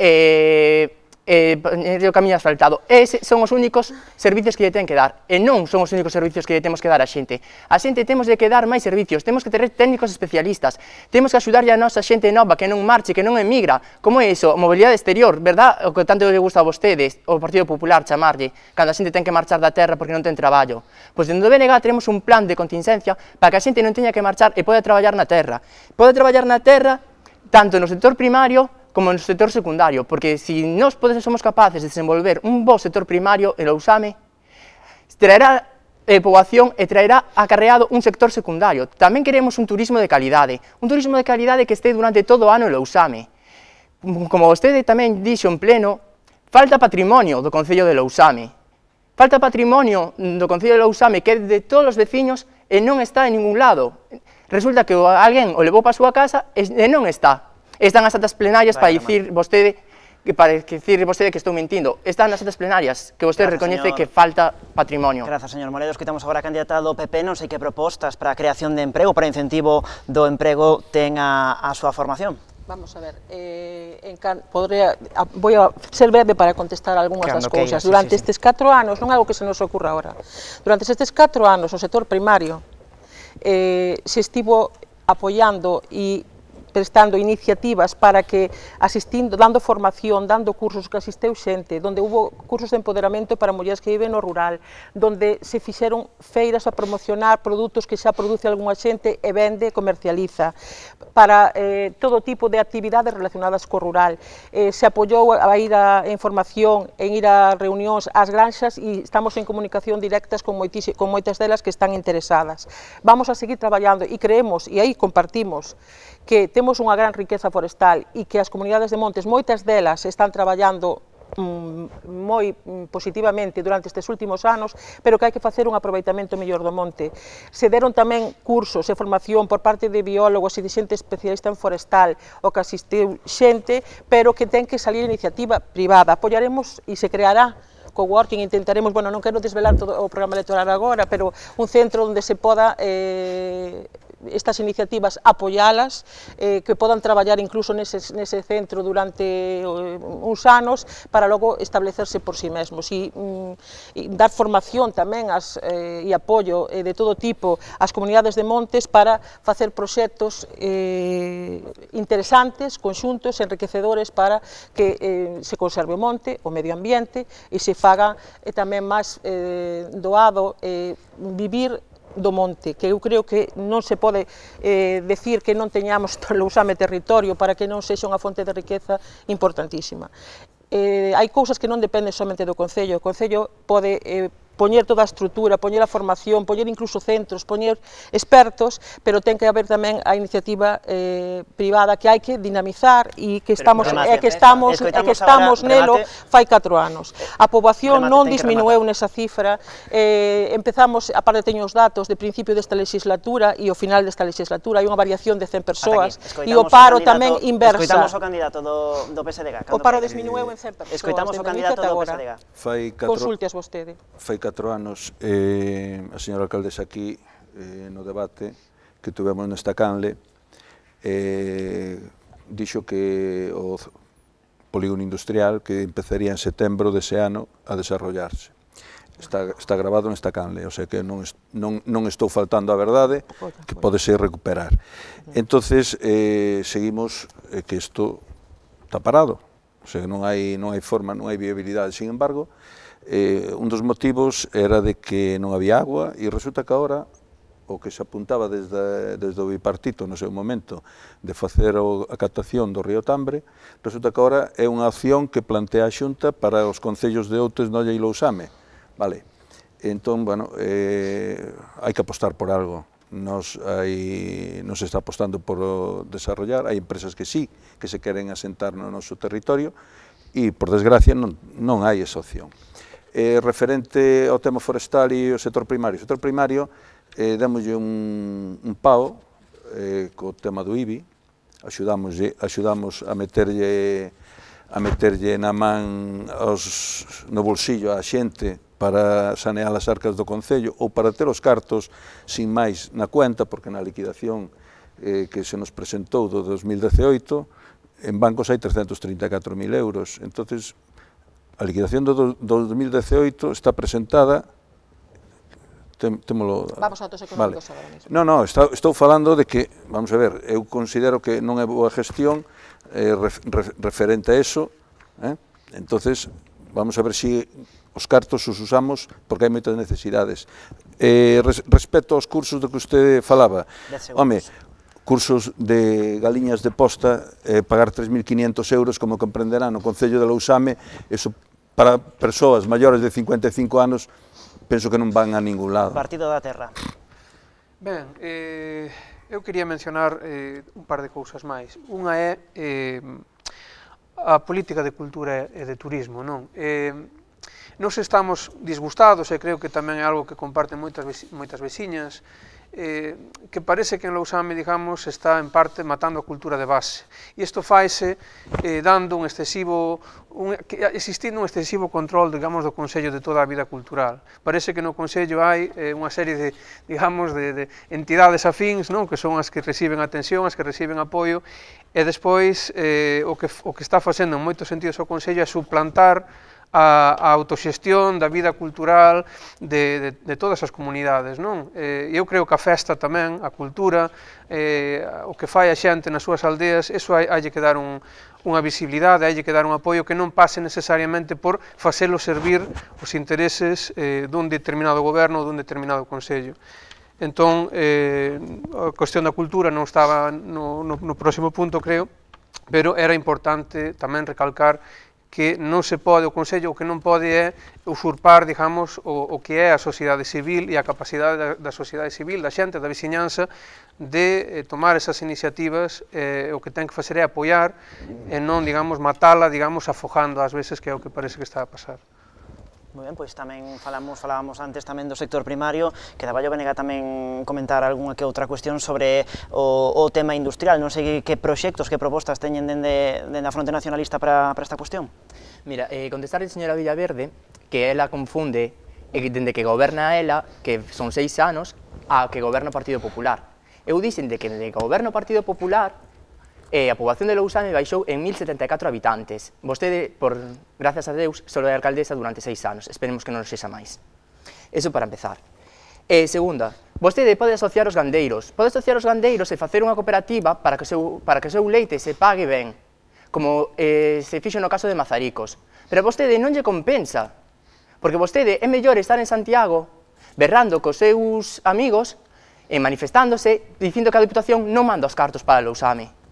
e o camiño asfaltado. Eses son os únicos servicios que lle ten que dar, e non son os únicos servicios que lle temos que dar a xente. A xente temos que dar máis servicios, temos que ter técnicos especialistas, temos que axudarlle a nosa xente nova que non marche, que non emigra. Como é iso? Mobilidade exterior, verdad? O que tanto lle gusta a vostedes, o Partido Popular, chamarlle, cando a xente ten que marchar da terra porque non ten traballo. Pois dentro do BNG teremos un plan de contingencia para que a xente non teña que marchar e poda traballar na terra. Poda traballar na terra tanto no sector primario como no sector secundario, porque se nós somos capaces de desenvolver un bo sector primario en Lousame, traerá poboación e traerá acarreado un sector secundario. Tamén queremos un turismo de calidade que este durante todo o ano en Lousame. Como vostede tamén dixo en pleno, falta patrimonio do Concello de Lousame. Falta patrimonio do Concello de Lousame que é de todos os veciños e non está en ningún lado. Resulta que alguén o levou para a súa casa e non está. Están as atas plenarias para dicir vostede que estou mentindo. Están as atas plenarias que vostede recoñece que falta patrimonio. Grazas, señor Moledo. Escoitamos agora a candidata do PP, non sei que propostas para a creación de emprego, para o incentivo do emprego ten a súa formación. Vamos a ver, voy a ser breve para contestar algunhas das cousas. Durante estes 4 anos, non é algo que se nos ocurra agora, durante estes 4 anos o sector primario se estivo apoiando e prestando iniciativas para que asistindo, dando formación, dando cursos que asisteu xente, donde hubo cursos de empoderamento para mulleres que viven no rural, donde se fixeron feiras a promocionar produtos que xa produce algunha xente e vende, comercializa, para todo tipo de actividades relacionadas co rural. Se apoiou a ir a información, en ir a reunións ás granxas e estamos en comunicación directas con moitas delas que están interesadas. Vamos a seguir traballando e creemos, e aí compartimos, que temos unha gran riqueza forestal e que as comunidades de montes, moitas delas están traballando moi positivamente durante estes últimos anos, pero que hai que facer un aproveitamento mellor do monte. Se deron tamén cursos e formación por parte de biólogos e de xente especialista en forestal, o que asistiu xente, pero que ten que salir iniciativa privada. Apoiaremos e se creará coworking, intentaremos, bueno, non quero desvelar todo o programa electoral agora, pero un centro onde se poda estas iniciativas apoialas, que podan traballar incluso nese centro durante uns anos para logo establecerse por si mesmos e dar formación tamén e apoio de todo tipo ás comunidades de montes para facer proxectos interesantes, conxuntos, enriquecedores para que se conserve o monte, o medio ambiente e se faga tamén máis doado vivir do monte, que eu creo que non se pode decir que non teñamos Lousame territorio para que non sexa unha fonte de riqueza importantísima. Hai cousas que non dependen somente do Concello, o Concello pode poñer toda a estrutura, poñer a formación, poñer incluso centros, poñer expertos, pero ten que haber tamén a iniciativa privada que hai que dinamizar e que estamos nelo fai 4 anos. A poboación non disminueu nesa cifra, empezamos, a parte teño os datos de principio desta legislatura e ao final desta legislatura, hai unha variación de 100 persoas e o paro tamén inversa. Escoitamos o candidato do PSDG. O paro disminueu en 100 persoas. Escoitamos o candidato do PSDG. Consultas vostede. Fai 4 anos, a señora alcaldesa aquí, no debate que tuvemos nesta canle, dixo que o polígono industrial que empezaría en setembro dese ano a desarrollarse. Está grabado nesta canle, o sea que non estou faltando a verdade, que podese recuperar. Entonces, seguimos que isto está parado, o sea, non hai forma, non hai viabilidade. Sin embargo, un dos motivos era de que non había agua e resulta que agora o que se apuntaba desde o bipartito no seu momento de facer a captación do río Tambre, resulta que agora é unha opción que plantea a Xunta para os concellos de Outes, Noia e Lousame. Vale, entón, bueno, hai que apostar por algo. Nos está apostando por desarrollar, hai empresas que sí, que se queren asentar no noso territorio e, por desgracia, non hai esa opción. Referente ao tema forestal e o sector primario. O sector primario, démoslle un pao co tema do IBI, axudamos a meterlle na man no bolsillo a xente para sanear as arcas do Concello ou para ter os cartos sin máis na cuenta, porque na liquidación que se nos presentou do 2018 en bancos hai 334.000 euros. Entonces, a liquidación do 2018 está presentada. Vamos a datos económicos agora mesmo. Non, estou falando de que, vamos a ver, eu considero que non é boa gestión referente a eso, entonces vamos a ver se os cartos os usamos porque hai moitas necesidades. Respecto aos cursos do que usted falaba, home, cursos de galiñas de posta, pagar 3.500 euros, como comprenderán, no Concello de Lousame, eso para persoas maiores de 55 anos penso que non van a ningún lado. Partido da Terra. Ben, eu quería mencionar un par de cousas máis. Unha é a política de cultura e de turismo, non? Nos estamos disgustados, e creo que tamén é algo que comparten moitas veciñas, que parece que en Lousame, digamos, está en parte matando a cultura de base. E isto faise dando existindo un excesivo control, digamos, do Consello de toda a vida cultural. Parece que no Consello hai unha serie de, digamos, de entidades afíns, non? Que son as que reciben atención, as que reciben apoio, e despois o que está facendo en moitos sentidos o Consello é suplantar a autoxestión da vida cultural de todas as comunidades, non? Eu creo que a festa tamén, a cultura, o que fai a xente nas súas aldeas, eso halle que dar unha visibilidade, halle que dar un apoio que non pase necesariamente por facelo servir os intereses dun determinado goberno ou dun determinado consello. Entón, a cuestión da cultura non estaba no próximo punto, creo, pero era importante tamén recalcar que non se pode, o Consello o que non pode é usurpar, digamos, o que é a sociedade civil e a capacidade da sociedade civil, da xente, da veciñanza, de tomar esas iniciativas. O que ten que facer é apoiar e non, digamos, matala, digamos, afogando ás veces, que é o que parece que está a pasar. Moi ben, pois tamén falábamos antes tamén do sector primario, que daballo Benega tamén comentar algunha que outra cuestión sobre o tema industrial. Non sei que proxectos, que propostas teñen dende a fronte nacionalista para esta cuestión. Mira, contestarle, señora Villaverde, que ela confunde dende que goberna ela, que son 6 anos, a que goberna o Partido Popular. Eu dixen de que dende que goberna o Partido Popular a poboación de Lousame baixou en 1074 habitantes. Vostede, gracias a Deus, só é alcaldesa durante 6 anos. Esperemos que non sexa máis. Eso para empezar. Segunda, vostede pode asociar os gandeiros. Pode asociar os gandeiros e facer unha cooperativa para que o seu leite se pague ben, como se fixo no caso de Mazaricos. Pero a vostede non lle compensa, porque vostede é mellor estar en Santiago berrando cos seus amigos e manifestándose, dicindo que a Diputación non manda os cartos para Lousame.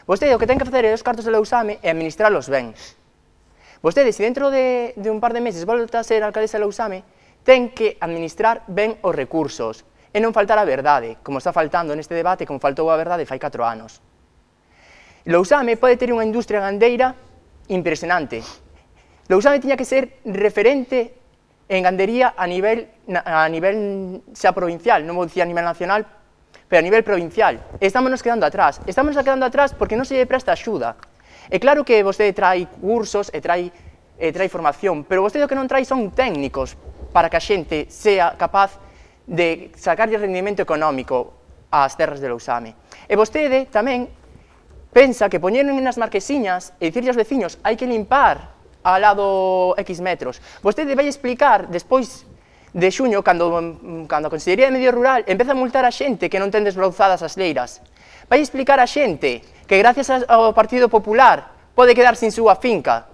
Vostede o que ten que facer é os cartos de Lousame e administralos ben. Vostede, se dentro de un par de meses volta a ser alcaldesa de Lousame, ten que administrar ben os recursos e non faltar a verdade, como está faltando neste debate, como faltou a verdade fai 4 anos. Lousame pode ter unha industria gandeira impresionante. Lousame tiña que ser referente en gandería a nivel xa provincial, non vou dicir a nivel nacional, pero a nivel provincial. Estámonos quedando atrás. Estámonos quedando atrás porque non se lle presta axuda. É claro que vostede trai cursos e trai formación, pero vostede o que non trai son técnicos para que a xente sea capaz de sacarlle rendimento económico ás terras de Lousame. E vostede tamén pensa que poñeron nas marquesiñas e dicirlle aos veciños hai que limpar ao lado X metros. Vostede vai explicar despois de xuño, cando a Consellería de Medio Rural empeza a multar a xente que non ten desbrauzadas as leiras. Vai explicar a xente que gracias ao Partido Popular pode quedar sin súa finca.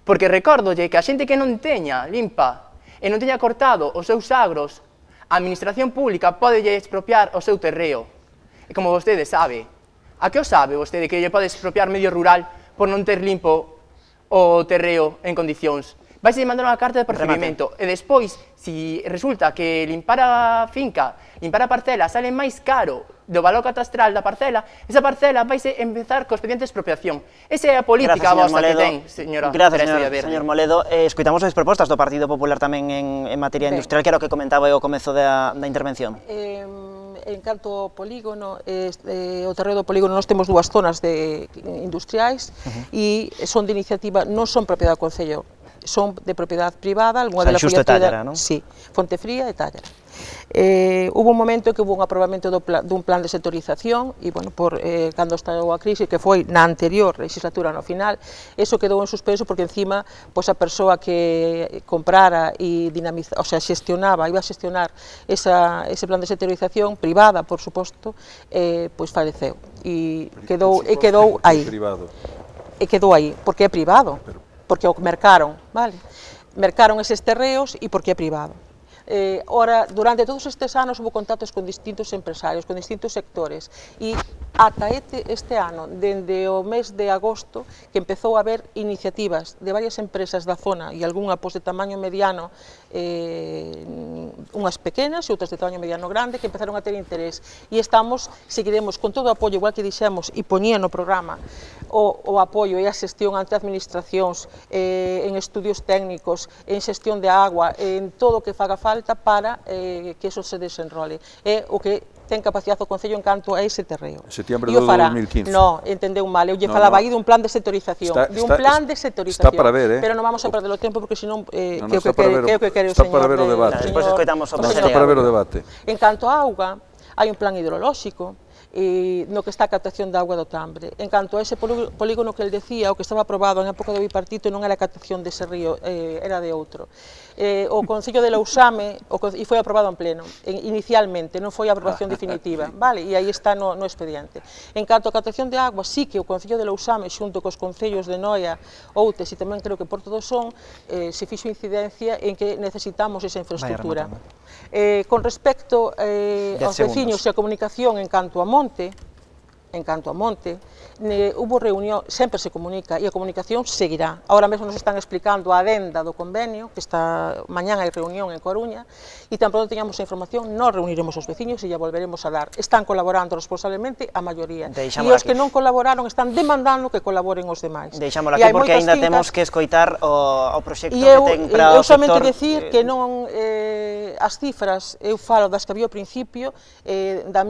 Porque recórdolle que a xente que non teña limpa e non teña cortado os seus agros, a administración pública pode expropiar o seu terreo. E como vostede sabe, a que o sabe vostede que lle pode expropiar Medio Rural por non ter limpo o terreo en condicións? Vais a mandar unha carta de procedimento e despois, se resulta que limpar a finca, limpar a parcela, sale máis caro do valor catastral da parcela, esa parcela vais a empezar co expediente de expropiación. Esa é a política vosa que ten, señora Teresa Villaverde. Señor Moledo, escoitamos as propostas do Partido Popular tamén en materia industrial, que era o que comentaba ao comezo da intervención. En canto ao polígono, o terreo do polígono, nós temos 2 zonas industriais e son de iniciativa, non son propiedade do Concello, son de propiedade privada, alguna de la Xusto e Tállara, non? Sí, Fontefría e Tállara. Hubo un momento que hubo un aprobamento dun plan de sectorización e, bueno, cando estallou a crise, que foi na anterior legislatura no final, eso quedou en suspenso porque encima a persoa que comprara e dinamizaba, o sea, iba a xestionar ese plan de sectorización privada, por suposto, faleceu e quedou aí. E quedou aí, porque é privado, porque o mercaron, vale? Mercaron eses terreos e porque é privado. Ora, durante todos estes anos houve contactos con distintos empresarios, con distintos sectores, e ata este ano, dende o mes de agosto, que empezou a haber iniciativas de varias empresas da zona e algunha de tamaño mediano, unhas pequenas e outras de tamaño mediano grande, que empezaron a ter interés. E seguiremos con todo o apoio, igual que dixemos, e poñía no programa, o apoio e a xestión ante administracións, en estudios técnicos, en xestión de agua, en todo o que faga falta para que eso se desenrole. É o que ten capacidade o Concello en canto a ese terreo. Setembro de 2015. Non, entendeu mal, eu lle falaba aí dun plan de sectorización, está para ver, pero non vamos a perder o tempo porque senón que o está que quere o señor. Está para ver o debate. Despois escoitamos o Está para ver o debate. En canto a auga, hai un plan hidrolóxico, no que está a captación de auga do Tambre. En canto a ese polígono que el decía, o que estaba aprobado en época do bipartito, non era a captación dese río, era de outro. O Concello de Lousame, e foi aprobado en pleno, inicialmente, non foi a aprobación definitiva, vale? E aí está no expediente. En canto a captación de agua, sí que o Concello de Lousame, xunto cos concellos de Noia, Outes e tamén creo que Porto do Son, se fixo incidencia en que necesitamos esa infraestructura. Con respecto aos veciños e a comunicación en canto a Monte, hubo reunión, sempre se comunica e a comunicación seguirá. Ahora mesmo nos están explicando a adenda do convenio, que mañán hai reunión en Coruña, e tan pronto teñamos a información, nos reuniremos os veciños e ya volveremos a dar. Están colaborando responsablemente a maioría. E os que non colaboraron están demandando que colaboren os demais. Deixámoslo aquí porque ainda temos que escoitar o proxecto que ten para o sector. Eu somente decir que non as cifras, eu falo das que había ao principio, de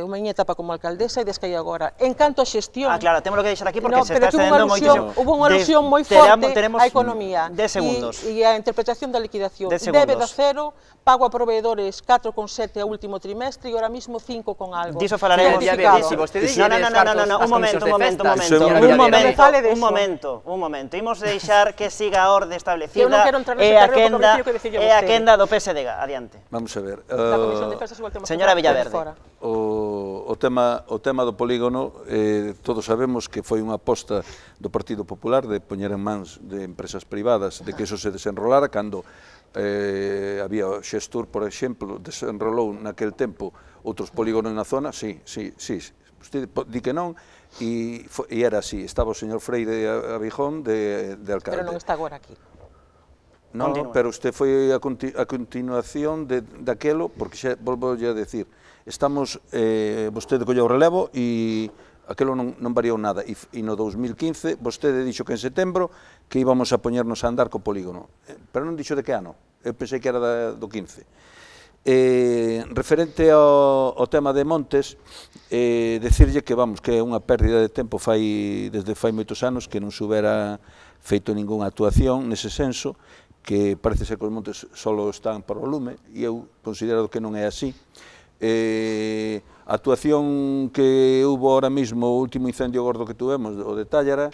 unha miña etapa como alcaldesa e das que hai agora. En canto a xestión... claro, temos que deixar aquí porque se está excedendo moitísimo. Hubo unha alusión moi forte á economía. 10 segundos. E a interpretación da liquidación. Debe de cero, pago a proveedores 4,7 a último trimestre e ahora mismo 5 con algo. Diso falaremos. Un momento. Imos deixar que siga a orde establecida e a quenda do PSDG. Adiante. Vamos a ver. Señora Villaverde. O tema do polígono, todos sabemos que foi unha aposta do Partido Popular de poñer en mans de empresas privadas, de que eso se desenrolara, cando había o Xestur, por exemplo, desenrolou naquel tempo outros polígonos na zona, sí, usted di que non, e era así, estaba o señor Freire Abijón de alcalde. Pero non está agora aquí. Non, pero usted foi a continuación daquelo, porque xa volvo a decir, estamos, vostede colleu relevo e aquelo non variou nada, e no 2015 vostede dixo que en setembro que íbamos a poñernos a andar co polígono, pero non dixo de que ano, eu pensei que era do 15. Referente ao tema de Montes, decirlle que é unha pérdida de tempo desde fai moitos anos que non se houbera feito ningunha actuación nese senso, que parece ser que os montes só están para o lume, e eu considero que non é así. A actuación que hubo ahora mismo, o último incendio gordo que tuvemos, o de Tállara,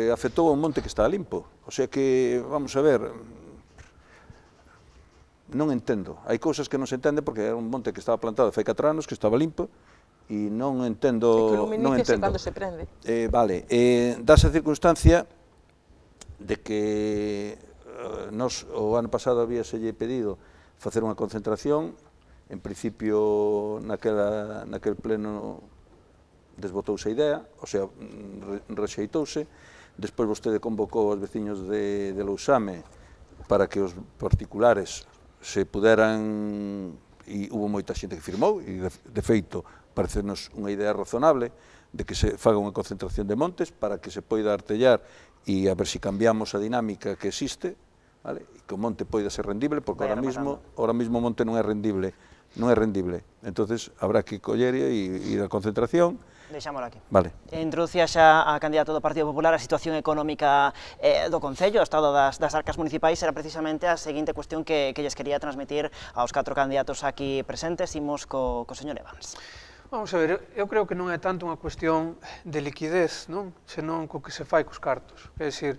afectou a un monte que está limpo. O sea que, vamos a ver, non entendo. Hai cousas que non se entende porque era un monte que estaba plantado fai 4 anos, que estaba limpo, e non entendo. É que luminícese cando se prende. Vale, dase a circunstancia de que o ano pasado habíaselle pedido facer unha concentración. En principio, naquel pleno desbotouse a idea, o sea, rexeitouse. Despois vostede convocou aos veciños de Lousame para que os particulares se puderan, e hubo moita xente que firmou, e de feito parecenos unha idea razonable de que se faga unha concentración de montes para que se poida artellar e a ver se cambiamos a dinámica que existe, e que o monte poida ser rendible, porque ahora mismo o monte non é rendible. Entonces habrá que coller e ir a concentración. Deixámoslo aquí. Vale. Introducía xa a candidato do Partido Popular a situación económica do Concello, o estado das arcas municipais, era precisamente a seguinte cuestión que lles quería transmitir aos 4 candidatos aquí presentes. Imos co señor Evans. Vamos a ver, eu creo que non é tanto unha cuestión de liquidez, senón co que se fai cos cartos. É dicir,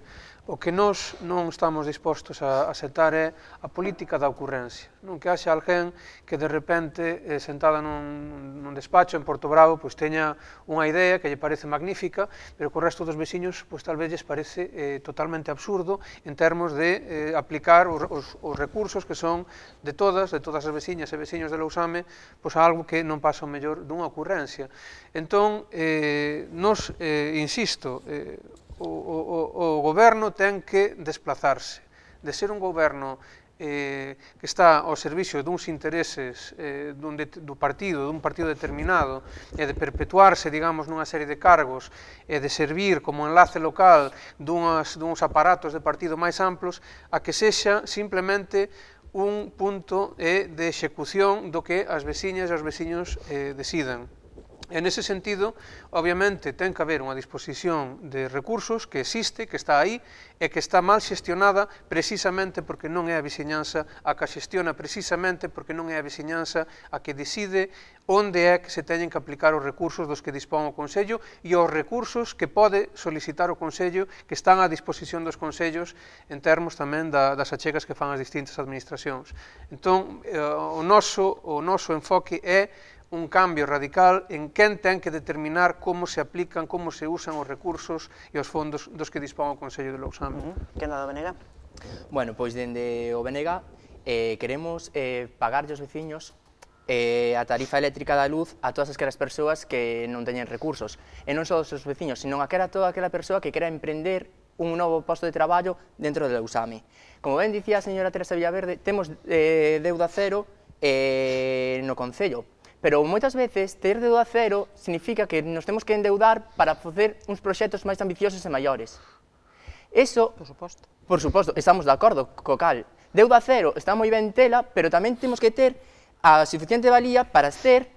O que nós non estamos dispostos a aceptar é a política da ocurrencia. Non que haxa alguén que de repente, sentada nun despacho en Porto Bravo, pois teña unha idea que lle parece magnífica, pero que o resto dos veciños pois tal vez lles parece totalmente absurdo en termos de aplicar os recursos que son de todas as veciñas e veciños de Lousame, pois a algo que non pasa o mellor dunha ocurrencia. Entón, nos, insisto, o goberno ten que desplazarse, de ser un goberno que está ao servicio duns intereses dun partido determinado e de perpetuarse, digamos, nunha serie de cargos e de servir como enlace local duns aparatos de partido máis amplos, a que sexa simplemente un punto de execución do que as veciñas e os veciños decidan. E nese sentido, obviamente, ten que haber unha disposición de recursos que existe, que está aí, e que está mal xestionada precisamente porque non é a veciñanza a que xestiona, precisamente porque non é a veciñanza a que decide onde é que se teñen que aplicar os recursos dos que dispón o Consello e os recursos que pode solicitar o Consello, que están á disposición dos Consellos en termos tamén das achegas que fan as distintas administracións. Entón, o noso enfoque é un cambio radical en quen ten que determinar como se aplican, como se usan os recursos e os fondos dos que dispón o Consello de Lousame. Que nada, Benega? Bueno, pois dende o Benega queremos pagarlle aos veciños a tarifa eléctrica da luz a todas aquelas persoas que non teñen recursos. E non só os seus veciños, sino a toda aquela persoa que quera emprender un novo posto de traballo dentro de Lousame. Como ben dicía a señora Teresa Villaverde, temos deuda cero no Concello. Pero moitas veces ter deuda cero significa que nos temos que endeudar para facer uns proxectos máis ambiciosos e maiores. Eso, por suposto, estamos de acordo co cal. Deuda cero está moi ben tela, pero tamén temos que ter a suficiente valía para ter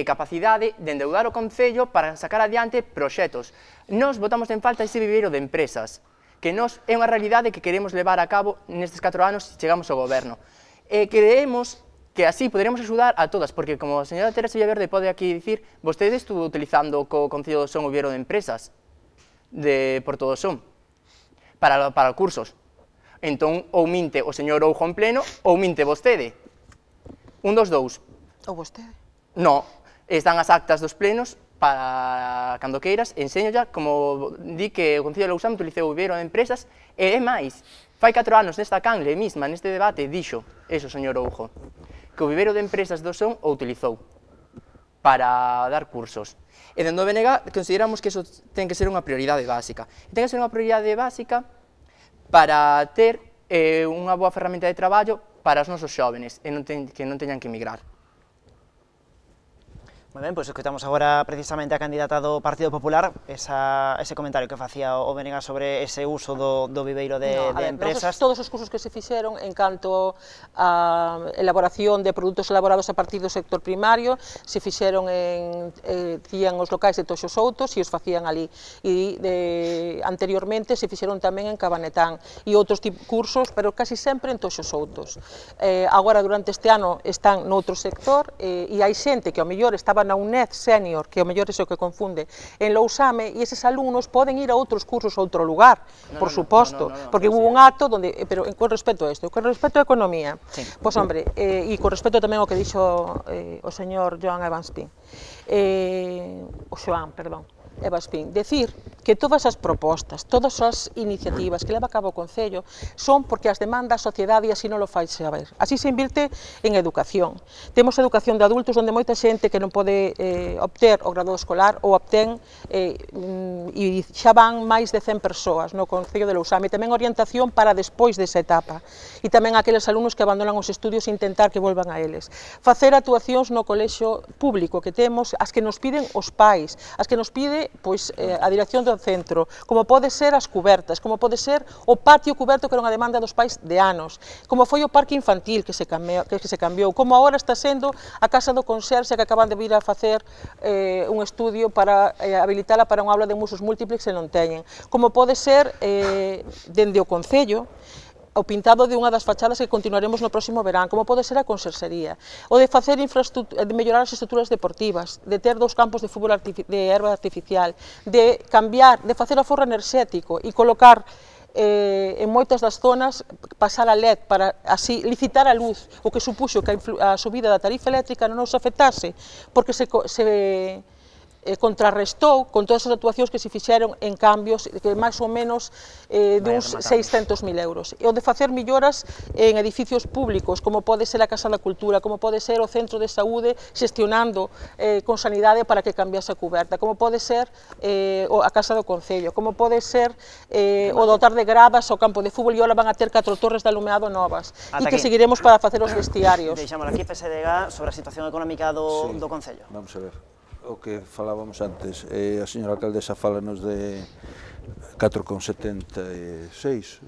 capacidade de endeudar o Concello para sacar adiante proxectos. Nos botamos en falta ese viveiro de empresas, que nos é unha realidade que queremos levar a cabo nestes 4 anos se chegamos ao goberno. Creemos que así poderemos axudar a todas, porque como a señora Teresa Villaverde pode aquí dicir, vostede estuvo utilizando co Concello do Son o viveiro de empresas de Porto do Son para cursos. Entón, ou minte o señor Oujo en pleno, ou minte vostede. Un dos dous. Ou vostede? No, están as actas dos plenos para cando queiras, enseño ya como di que o Concello de Lousame utilizou o viveiro de empresas e é máis. Fai 4 anos nesta canle mesma, neste debate, dixo eso, señor Oujo, que o viveiro de empresas do Son o utilizou para dar cursos. E dende o BNG consideramos que eso ten que ser unha prioridade básica. E ten que ser unha prioridade básica para ter unha boa ferramenta de traballo para os nosos xóvenes e que non teñan que emigrar. Moi ben, pois escoitamos agora precisamente a candidata do Partido Popular, ese comentario que facía o Benega sobre ese uso do viveiro de empresas. Todos os cursos que se fixeron en canto a elaboración de produtos elaborados a partir do sector primario se fixeron tían os locais de Toxo Soutos e os facían ali. E anteriormente se fixeron tamén en Cabanetán e outros cursos, pero casi sempre en Toxo Soutos. Agora, durante este ano, están noutro sector e hai xente que ao mellor estaba na UNED Senior, que ao mellor é o que confunde, en Lousame, e eses alumnos poden ir a outros cursos a outro lugar, por suposto, porque hubo un acto donde, pero con respecto a isto, con respecto a economía, pois hombre, e con respecto tamén ao que dixo o señor Joan Evanspín, Evanspín, decir que todas as propostas, todas as iniciativas que leva a cabo o Concello son porque as demanda a sociedade e así non lo fai saber. Así se invirte en educación. Temos educación de adultos onde moita xente que non pode obter o grado escolar ou obtén e xa van máis de 100 persoas no Concello de Lousame. Tamén orientación para despois desa etapa e tamén aqueles alumnos que abandonan os estudios e intentar que volvan a eles. Facer actuacións no colexio público que temos, as que nos piden os pais, as que nos pide a dirección do centro, como pode ser as cubertas, como pode ser o patio cuberto que era unha demanda dos pais de anos, como foi o parque infantil que se cambiou, como agora está sendo a casa do conserxe que acaban de vir a facer un estudio para habilitala para unha aula de usos múltiples que non teñen, como pode ser dende o Concello o pintado de unha das fachadas que continuaremos no próximo verán, como pode ser a conserxería, o de facer de mellorar as estruturas deportivas, de ter 2 campos de fútbol de erva artificial, de cambiar, de facer o aforro enerxético e colocar en moitas das zonas pasar a LED para así licitar a luz, o que supuxo que a subida da tarifa eléctrica non nos afectase, porque se contrarrestou con todas as actuacións que se fixeron en cambios que máis ou menos de uns 600.000 euros. E o de facer melloras en edificios públicos, como pode ser a Casa da Cultura, como pode ser o Centro de Saúde xestionando con sanidade para que cambiase a cuberta, como pode ser a Casa do Concello, como pode ser o dotar de gradas ao campo de fútbol, e ahora van a ter 4 torres de alumeado novas, e que seguiremos para facer os vestiarios. Deixamos aquí PSDG sobre a situación económica do Concello. Vamos a ver. O que falábamos antes, a señora alcaldesa fálanos de 4,76.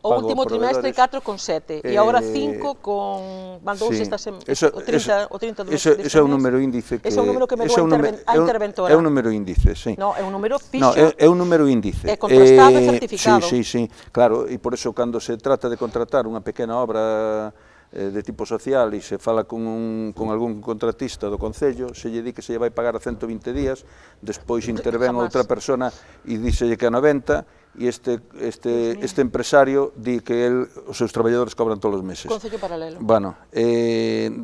O último trimestre 4,7 e agora 5 con mandouse esta semana o 32 deste mes. Ese é un número índice que é un número que me dou a interventora. É un número índice, sí. No, é un número fixo. É un número índice. É contrastado e certificado. Sí, claro, e por eso cando se trata de contratar unha pequena obra de tipo social e se fala con algún contratista do Concello, se lle di que se lle vai pagar a 120 días, despois intervén outra persona e díselle que a 90, e este empresario di que os seus traballadores cobran todos os meses. Concello paralelo. Bueno,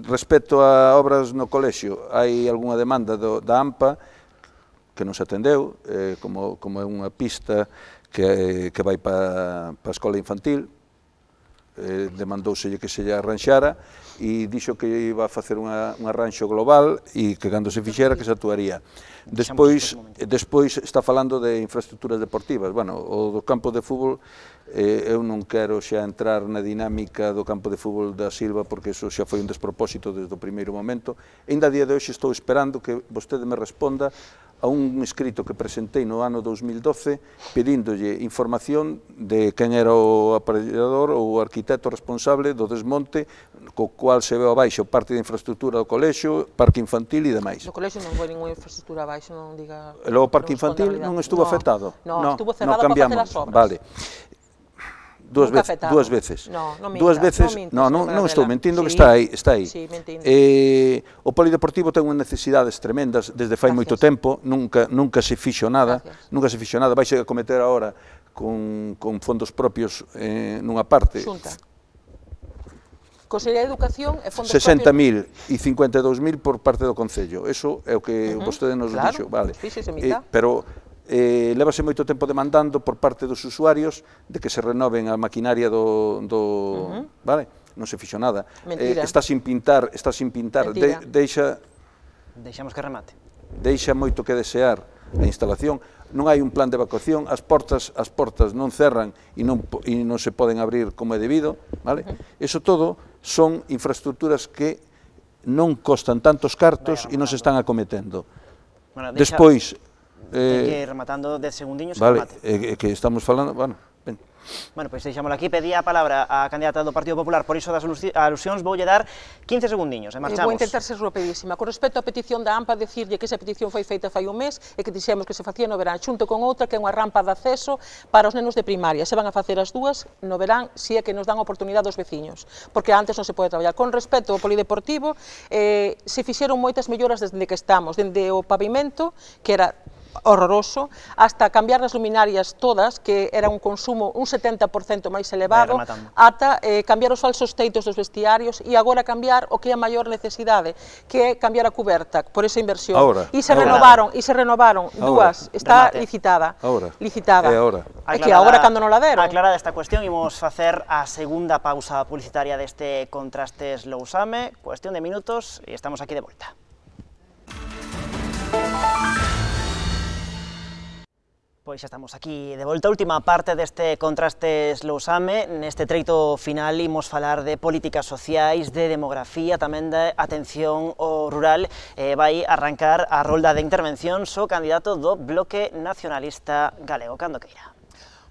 respecto a obras no colexio, hai algunha demanda da AMPA que non se atendeu, como é unha pista que vai para a escola infantil, demandóuselle que se lle arranxara e dixo que iba a facer un arranxo global e que cando se fixera que se actuaría. Despois está falando de infraestructuras deportivas. Bueno, o do campo de fútbol, eu non quero xa entrar na dinámica do campo de fútbol da Silva, porque eso xa foi un despropósito desde o primeiro momento. E ainda a día de hoxe estou esperando que vostede me responda a un escrito que presentei no ano 2012 pedíndolle información de quen era o aparellador ou o arquitecto responsable do desmonte co cual se veu abaixo parte da infraestructura do colexio, parque infantil e demais. No colexio non foi ninguna infraestructura abaixo, non diga... E logo o parque infantil non estuvo afectado? Non, estuvo cerrado para facer as obras. Vale. Dúas veces. Non estou mentindo, que está aí. Sí, mentindo. O polideportivo ten unhas necesidades tremendas desde fai moito tempo, nunca se fixo nada, vaise a cometer agora con fondos propios nunha parte. Xunta. Consellería de Educación e fondos propios... 60.000 e 52.000 por parte do Concello, eso é o que vostede nos dixo, vale. Pero levase moito tempo demandando por parte dos usuarios de que se renoven a maquinaria vale? Non se fixo nada. Está sin pintar, Deixamos que remate. Deixa moito que desear a instalación, non hai un plan de evacuación, as portas non cerran e non se poden abrir como é debido, vale? Eso todo son infraestructuras que non costan tantos cartos e non se están acometendo. Despois, que ir rematando 10 segundiños. Vale, que estamos falando, bueno, ben. Bueno, pois deixámoslo aquí, pedía a palabra a candidata do Partido Popular, por iso das alusións, voulle dar 15 segundiños e marchamos. Vou intentar ser rapidísima. Con respecto á petición da AMPA, decirlle que esa petición foi feita fai un mes e que dixemos que se facía no verán, xunto con outra que é unha rampa de acceso para os nenos de primaria. Se van a facer as dúas no verán, si é que nos dan oportunidade aos veciños, porque antes non se pode traballar. Con respecto ao polideportivo, se fixeron moitas melloras desde que estamos, dende o pavimento, que era horroroso, hasta cambiar as luminarias todas, que era un consumo un 70% máis elevado, ata cambiar os falsos teitos dos vestiarios e agora cambiar o que é a maior necesidade, que é cambiar a cuberta por esa inversión. E se renovaron dúas, está licitada. É que agora cando non la deron. Aclarada esta cuestión, imos facer a segunda pausa publicitaria deste Contrastes Lousame, cuestión de minutos, e estamos aquí de volta. Pois xa estamos aquí de volta, última parte deste Contrastes Lousame. Neste treito final imos falar de políticas sociais, de demografía, tamén de atención ao rural. Vai arrancar a rolda de intervencións o candidato do Bloque Nacionalista Galego. Cando queira.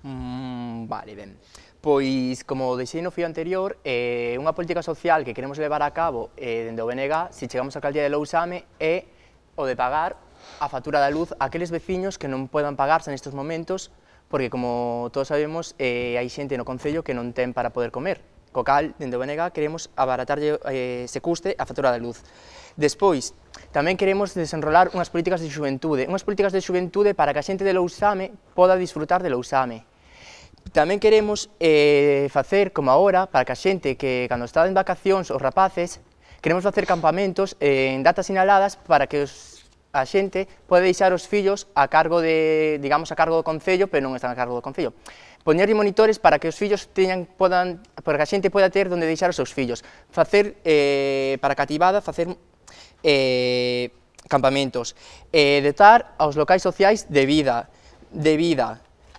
Vale, ben. Pois, como deixei no fío anterior, unha política social que queremos levar a cabo dende o BNG, se chegamos á alcaldía de Lousame, é o de pagar a factura da luz a aqueles veciños que non podan pagarse nestes momentos, porque, como todos sabemos, hai xente no Concello que non ten para poder comer. Co cal, dende o BNG, queremos abaratarlle se custe a factura da luz. Despois, tamén queremos desenrolar unhas políticas de xuventude para que a xente de Lousame poda disfrutar de Lousame. Tamén queremos facer, como agora, para que a xente que, cando está en vacacións, os rapaces, queremos facer campamentos en datas sinaladas para que a xente pode deixar os fillos a cargo de, digamos, a cargo do Concello, pero non están a cargo do Concello. Poñerlle monitores para que os fillos para que a xente poda ter onde deixar os seus fillos. Facer, para cativada, facer campamentos. Dotar aos locais sociais de vida,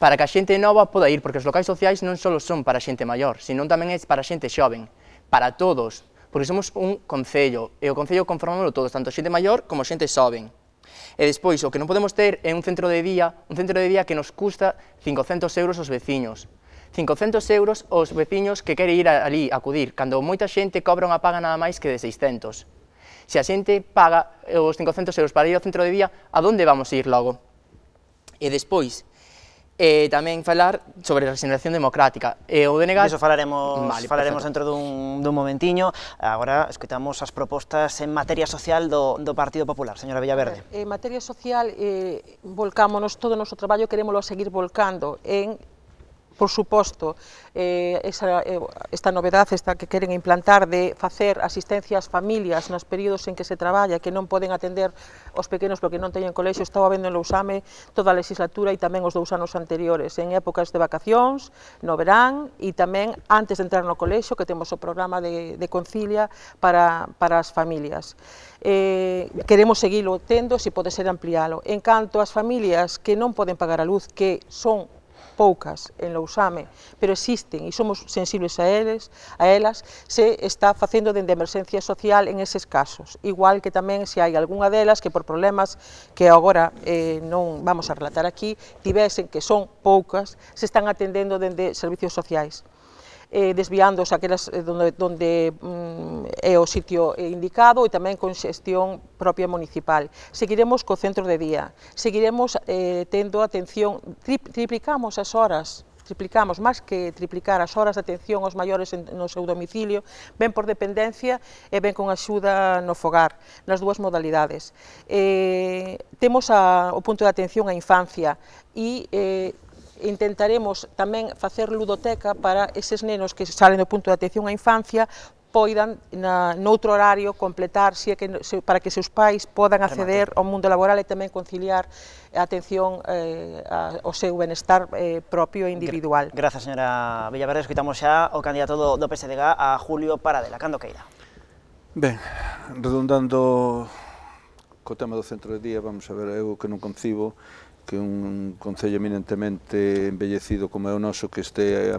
para que a xente nova poda ir, porque os locais sociais non só son para a xente maior, senón tamén é para a xente xoven, para todos, porque somos un concello, e o concello conformámoslo todos, tanto xente maior como xente xoven. E despois, o que non podemos ter é un centro de día que nos custa 500 euros aos veciños. 500 euros aos veciños que quere ir ali a acudir, cando moita xente cobra unha paga nada máis que de 600. Se a xente paga os 500 euros para ir ao centro de día, a onde vamos ir logo? E despois, tamén falar sobre a regeneración democrática. O DNG... Iso falaremos dentro dun momentiño. Agora escoitamos as propostas en materia social do Partido Popular. Señora Villaverde. En materia social, volcámonos todo o noso traballo, queremoslo seguir volcando en, por suposto, esta novedade que queren implantar de facer asistencia ás familias nos períodos en que se traballa, que non poden atender os pequenos porque non teñen colexio. Estaba vendo en Lousame toda a legislatura e tamén os 2 anos anteriores, en épocas de vacacións, no verán e tamén antes de entrar no colexio, que temos o programa de concilia para as familias. Queremos seguilo tendo, se pode ser ampliálo. En canto ás familias que non poden pagar a luz, que son poucas en Lousame, pero existen e somos sensibles a elas, se está facendo dende emerxencia social en eses casos, igual que tamén se hai algunha delas que por problemas que agora non vamos a relatar aquí, tivesen que son poucas, se están atendendo dende servicios sociais, desviándose aquelas donde é o sitio indicado e tamén con xestión propia municipal. Seguiremos co centro de día, seguiremos tendo atención, triplicamos as horas, máis que triplicar as horas de atención aos maiores no seu domicilio, ben por dependencia e ben con axuda no fogar, nas dúas modalidades. Temos o punto de atención á infancia e intentaremos tamén facer ludoteca para eses nenos que salen do punto de atención á infancia poidan noutro horario completar para que seus pais podan acceder ao mundo laboral e tamén conciliar a atención ao seu benestar propio e individual. Grazas, señora Villaverde. Escoitamos xa o candidato do PSDG, a Julio Paradela. Cando queira. Ben, redundando co tema do centro de día, vamos a ver, eu que non concibo que un concello eminentemente embellecido como é o noso que este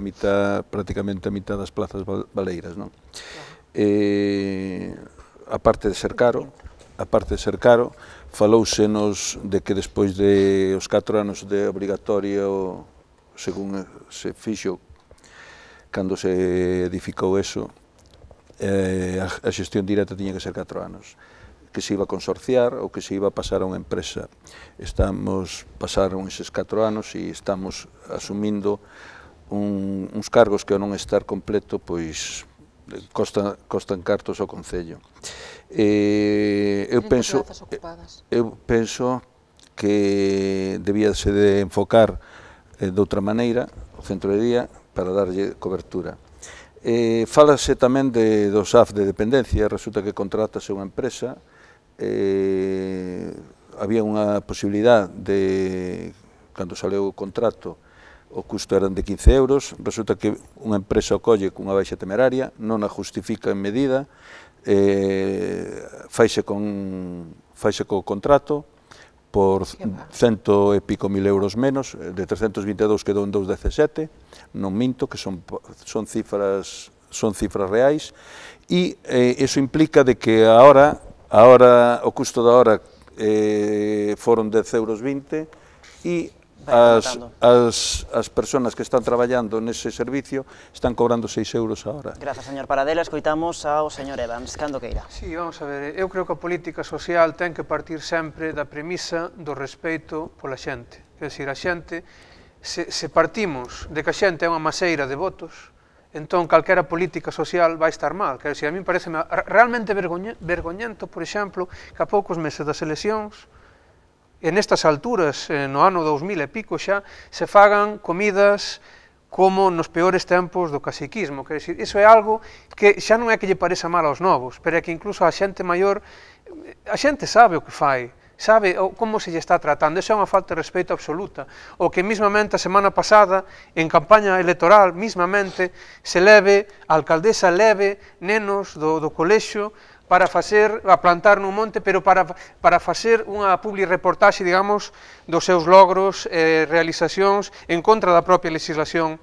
prácticamente a mitad das plazas baleiras, non? A parte de ser caro, falouse-nos de que despois de os 4 anos de obrigatorio, según se fixo cando se edificou eso, a xestión directa tiña que ser 4 anos, que se iba a consorciar ou que se iba a pasar a unha empresa. Pasaron eses 4 anos e estamos asumindo uns cargos que ao non estar completo, pois, costan cartos ao Concello. Eu penso que debíase de enfocar de outra maneira o centro de día para darlle cobertura. Fálase tamén do SAF de dependencia, resulta que contratase unha empresa, había unha posibilidad de, cando saleu o contrato, o custo eran de 15 euros, resulta que unha empresa o colle cunha baixa temeraria, non a justifica en medida, faise co contrato por 100 e pico mil euros menos, de 322 quedou en 217, non minto, que son cifras reais, e iso implica de que agora o custo da hora foron 10,20 euros e as persoas que están traballando nese servicio están cobrando 6 euros a hora. Grazas, señor Paradela. Escoitamos ao señor Evans. Cando queira. Sí, vamos a ver, eu creo que a política social ten que partir sempre da premisa do respeito pola xente. Quer dizer, a xente, se partimos de que a xente é unha maseira de votos, entón calquera política social vai estar mal. Quer dizer, a mí parece realmente vergoñento, por exemplo, que a poucos meses das eleccións, e nestas alturas, no ano 2000 e pico xa, se fagan comidas como nos peores tempos do caciquismo. Quer dizer, iso é algo que xa non é que lle pareza mal aos novos, pero é que incluso a xente maior, a xente sabe o que fai, sabe como se lle está tratando. Iso é unha falta de respeito absoluta. O que mismamente a semana pasada, en campaña electoral, mismamente, se leve, a alcaldesa leve nenos do colexio para plantar nun monte, pero para facer unha publi-reportaxe, digamos, dos seus logros e realizacións en contra da propia legislación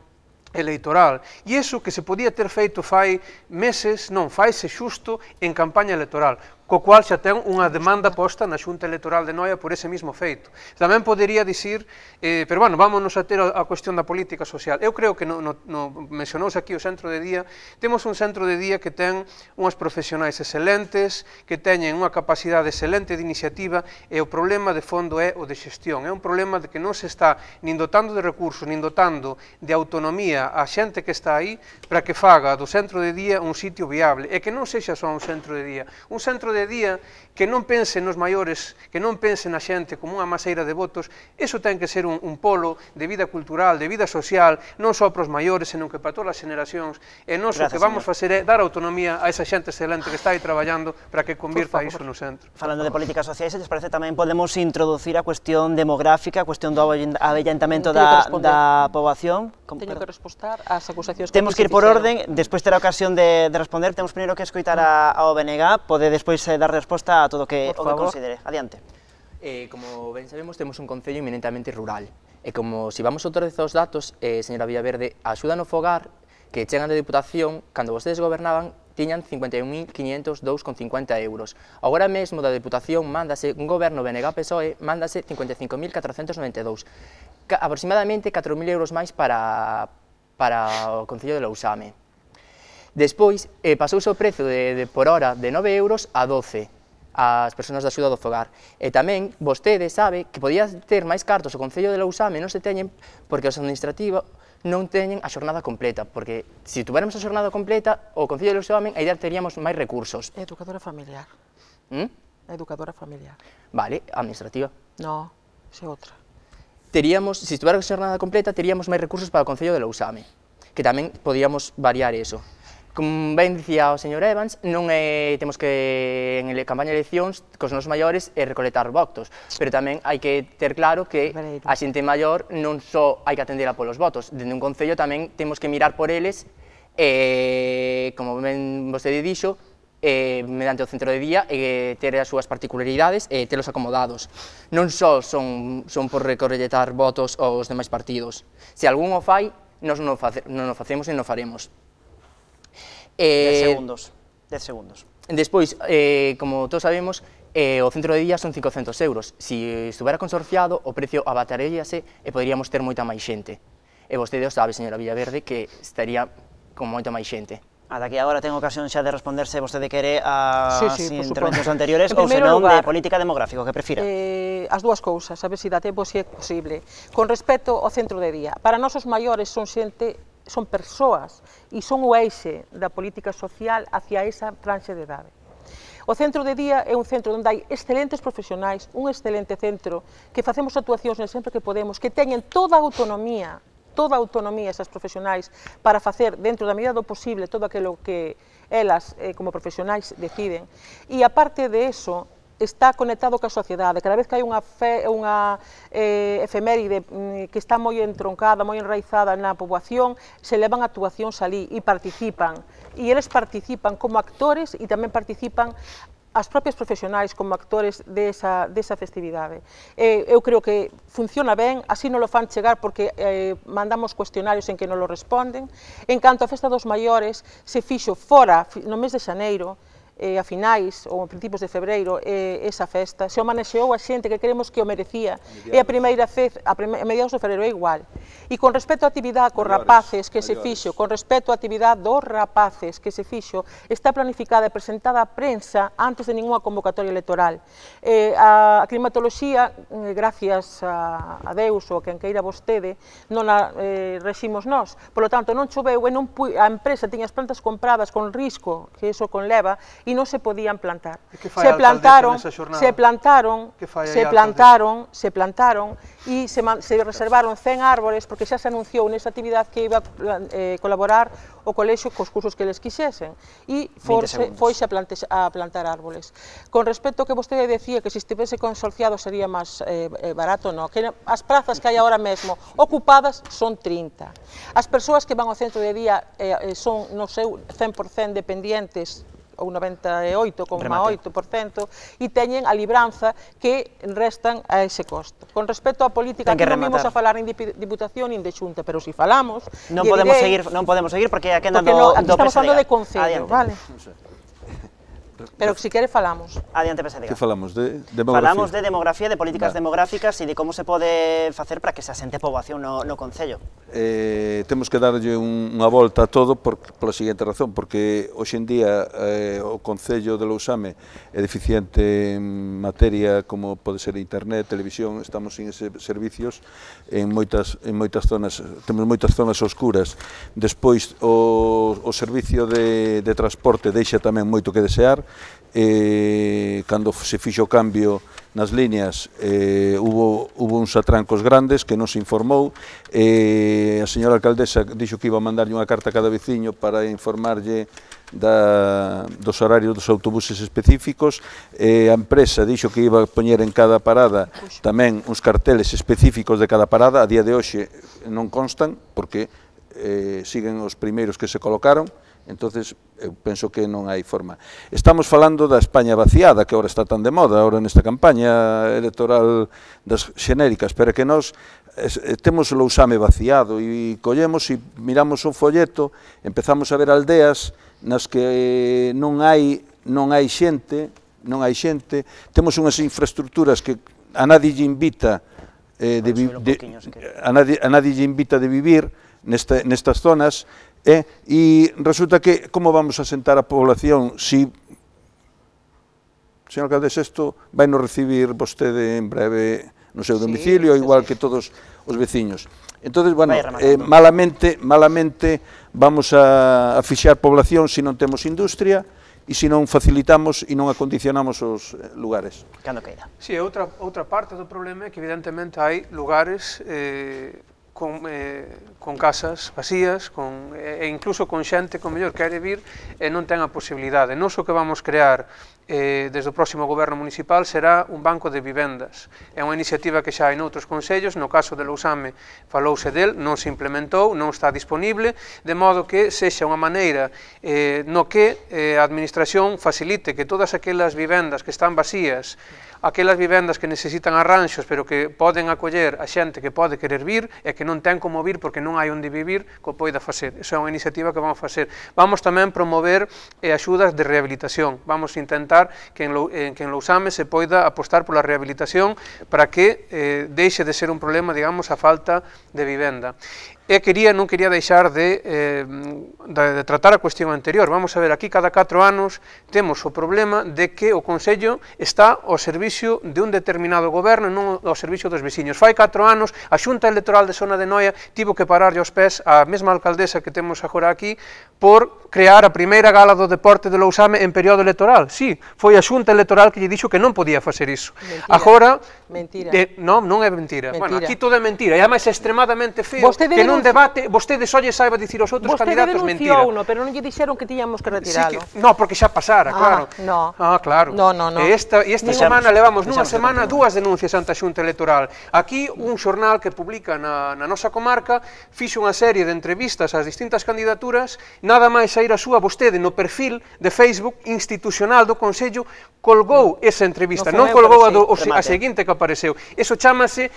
electoral. E iso que se podía ter feito fai meses, non, faise xusto en campaña electoral, co cual xa ten unha demanda posta na Xunta Electoral de Noia por ese mismo feito. Tamén podería dicir, pero bueno, vámonos a ter a cuestión da política social. Eu creo que mencionouse aquí o centro de día, temos un centro de día que ten unhas profesionais excelentes, que teñen unha capacidade excelente de iniciativa, e o problema de fondo é o de xestión. É un problema de que non se está nin dotando de recursos, nin dotando de autonomía a xente que está aí para que faga do centro de día un sitio viable, e que non sexa só un centro de día. Un centro de día que non pense nos maiores, que non pense na xente como unha maseira de votos. Iso ten que ser un polo de vida cultural, de vida social, non só para os maiores, senón que para todas as generacións. E nós o que vamos facer é dar autonomía a esa xente excelente que está aí traballando para que convirta iso no centro. Falando de políticas sociais, se lles parece, tamén podemos introducir a cuestión demográfica, a cuestión do avellentamento da poboación. Teño que respostar ás acusacións. Temos que ir por orden, despois ter a ocasión de responder. Temos primeiro que escoitar ao BNG, pode despois dar resposta a todo o que considere. Adiante. Como ben sabemos, temos un concello eminentemente rural. E como, se vamos outra vez aos datos, señora Villaverde, a axuda no fogar que chegan de Diputación, cando vostedes gobernaban, tiñan 51.502,50 euros. Agora mesmo da Diputación mándase, un goberno BNG-PSOE, mándase 55.492. Aproximadamente 4.000 euros máis para o Concello de Lousame. Despois, pasouse o prezo por hora de 9 euros a 12 as persoas da axuda do fogar. E tamén, vostede sabe que podía ter máis cartos o Concello de Lousame, non se teñen, porque os administrativos non teñen a xornada completa, porque se tuveramos a xornada completa, o Concello de Lousame, aí teríamos máis recursos. Educadora familiar. Educadora familiar. Vale, administrativa. No, esa é outra. Teríamos, se tuveramos a xornada completa, teríamos máis recursos para o Concello de Lousame, que tamén podíamos variar eso. Como ben dicía o señor Evans, non temos que, en campaña de eleccións, cos nosos maiores, recolectar votos, pero tamén hai que ter claro que a xente maior non só hai que atendela polos votos, dende un concello tamén temos que mirar por eles, como ben vostede dixo, mediante o centro de día, ter as súas particularidades e telos acomodados. Non só son por recolectar votos aos demais partidos. Se algún o fai, nós non o facemos e non o faremos. 10 segundos. Despois, como todos sabemos, o centro de día son 500 euros. Se estuvera consorciado, o precio abataríase e poderíamos ter moita máis xente. E vostede o sabe, señora Villaverde, que estaría con moita máis xente. Daqui agora ten ocasión xa de responderse vostede quere ás intervencións anteriores, ou senón de política demográfica, o que prefira. As dúas cousas, a ver se dá tempo, se é posible. Con respecto ao centro de día, para nós os maiores son xente, son persoas e son o eixe da política social hacia esa franxa de idade. O centro de día é un centro onde hai excelentes profesionais, un excelente centro, que facemos actuacións sempre que podemos, que teñen toda a autonomía esas profesionais para facer, dentro da medida do posible, todo aquilo que elas, como profesionais, deciden. E, aparte de eso, está conectado coa sociedade. Cada vez que hai unha efeméride que está moi entroncada, moi enraizada na poboación, se levan actuacións ali e participan. E eles participan como actores e tamén participan as propias profesionais como actores desa festividade. Eu creo que funciona ben, así non lo fan chegar porque mandamos cuestionarios en que non lo responden. En canto a Festa dos Maiores, se fixo fora, no mes de xaneiro, a finais ou a principios de febreiro esa festa, se o manexeou a xente que creemos que o merecía, e a primeira vez, a mediados de febreiro é igual. E con respecto á actividade cos rapaces que se fixo, con respecto á actividade dos rapaces que se fixo, está planificada e presentada á prensa antes de ninguna convocatoria electoral. A climatoloxía, gracias a Deus ou a quen queira vostede, non a reximos nós, polo tanto non choveu e a empresa tiña as plantas compradas con risco que iso conleva, e non se podían plantar. Que fai a alcaldesa nesa xornada? Se plantaron e se reservaron 100 árbores porque xa se anunciou nesa actividade que iba a colaborar o colexio cos cursos que eles quixesen e foise a plantar árboles. Con respecto ao que vostede decía que se estivese consorciado sería máis barato, non, que as prazas que hai agora mesmo ocupadas son 30. As persoas que van ao centro de día son no seu 100% dependientes ou 98,8% e teñen a libranza que restan a ese costo. Con respecto á política, que non vimos a falar nin de Diputación nin de Xunta, pero si falamos... Non podemos seguir porque aquí estamos falando de Concello, vale? Pero si quere falamos. Adiante, Pesadiga. Que falamos? De demografía? Falamos de demografía, de políticas demográficas e de como se pode facer para que se asente poboación no Concello. Temos que darlle unha volta a todo pola seguinte razón, porque hoxe en día o Concello de Lousame é deficiente en materia como pode ser internet, televisión, estamos sin eses servicios en moitas zonas, temos moitas zonas oscuras. Despois o servicio de transporte deixa tamén moito que desear. Cando se fixo o cambio nas líneas hubo uns atrancos grandes que non se informou. A señora alcaldesa dixo que iba a mandarlle unha carta a cada veciño para informarlle dos horarios dos autobuses específicos. A empresa dixo que iba a poñer en cada parada tamén uns carteles específicos de cada parada. A día de hoxe non constan porque siguen os primeiros que se colocaron. Entonces, eu penso que non hai forma. Estamos falando da España vaciada, que agora está tan de moda, agora nesta campaña electoral das xenéricas, pero que nós temos o Lousame vaciado e collemos e miramos un folleto, empezamos a ver aldeas nas que non hai xente, temos unhas infraestructuras que a nadie lle invita de vivir nestas zonas. E resulta que, como vamos a sentar a población si, señor alcaldesa, isto vai nos recibir vostede en breve no seu domicilio, igual que todos os veciños. Entón, bueno, malamente vamos a fixar población se non temos industria e se non facilitamos e non acondicionamos os lugares. Cando queira. Si, outra parte do problema é que evidentemente hai lugares con casas vacías e incluso con xente que mellor quere vir e non ten a posibilidade. Nos o que vamos crear desde o próximo goberno municipal será un banco de vivendas. É unha iniciativa que xa hai noutros concellos, no caso de Lousame falouse del, non se implementou, non está disponible, de modo que sexa unha maneira no que a administración facilite que todas aquelas vivendas que están vacías, aquelas vivendas que necesitan arranxos, pero que poden acoller a xente que pode querer vir e que non ten como vir porque non hai onde vivir, que o poida facer. Iso é unha iniciativa que vamos facer. Vamos tamén promover axudas de rehabilitación. Vamos intentar que en Lousame se poida apostar pola rehabilitación para que deixe de ser un problema, digamos, a falta de vivenda. E non quería deixar de tratar a cuestión anterior. Vamos a ver, aquí cada 4 anos temos o problema de que o Concello está ao servicio de un determinado goberno e non ao servicio dos veciños. Fai 4 anos, a Xunta Electoral de Zona de Noia tivo que pararlle aos pés a mesma alcaldesa que temos agora aquí por crear a primeira gala do deporte de Lousame en período electoral. Sí, foi a Xunta Electoral que lle dixo que non podía facer iso. Agora, non é mentira. Bueno, aquí todo é mentira, e además é extremadamente feo que nun debate vostede só lle saiba dicir aos outros candidatos mentira. Vostede denunciouno, pero non lle dixeron que tiñamos que retiralo. Non, porque xa pasara, claro. Claro. E esta semana levamos nunha semana 2 denuncias ante a Xunta Electoral. Aquí un xornal que publica na nosa comarca fixo unha serie de entrevistas ás distintas candidaturas, nada máis sair a súa, vostede no perfil de Facebook institucional do Concello colgou esa entrevista, non colgou a seguinte que apareceu. Eso chámase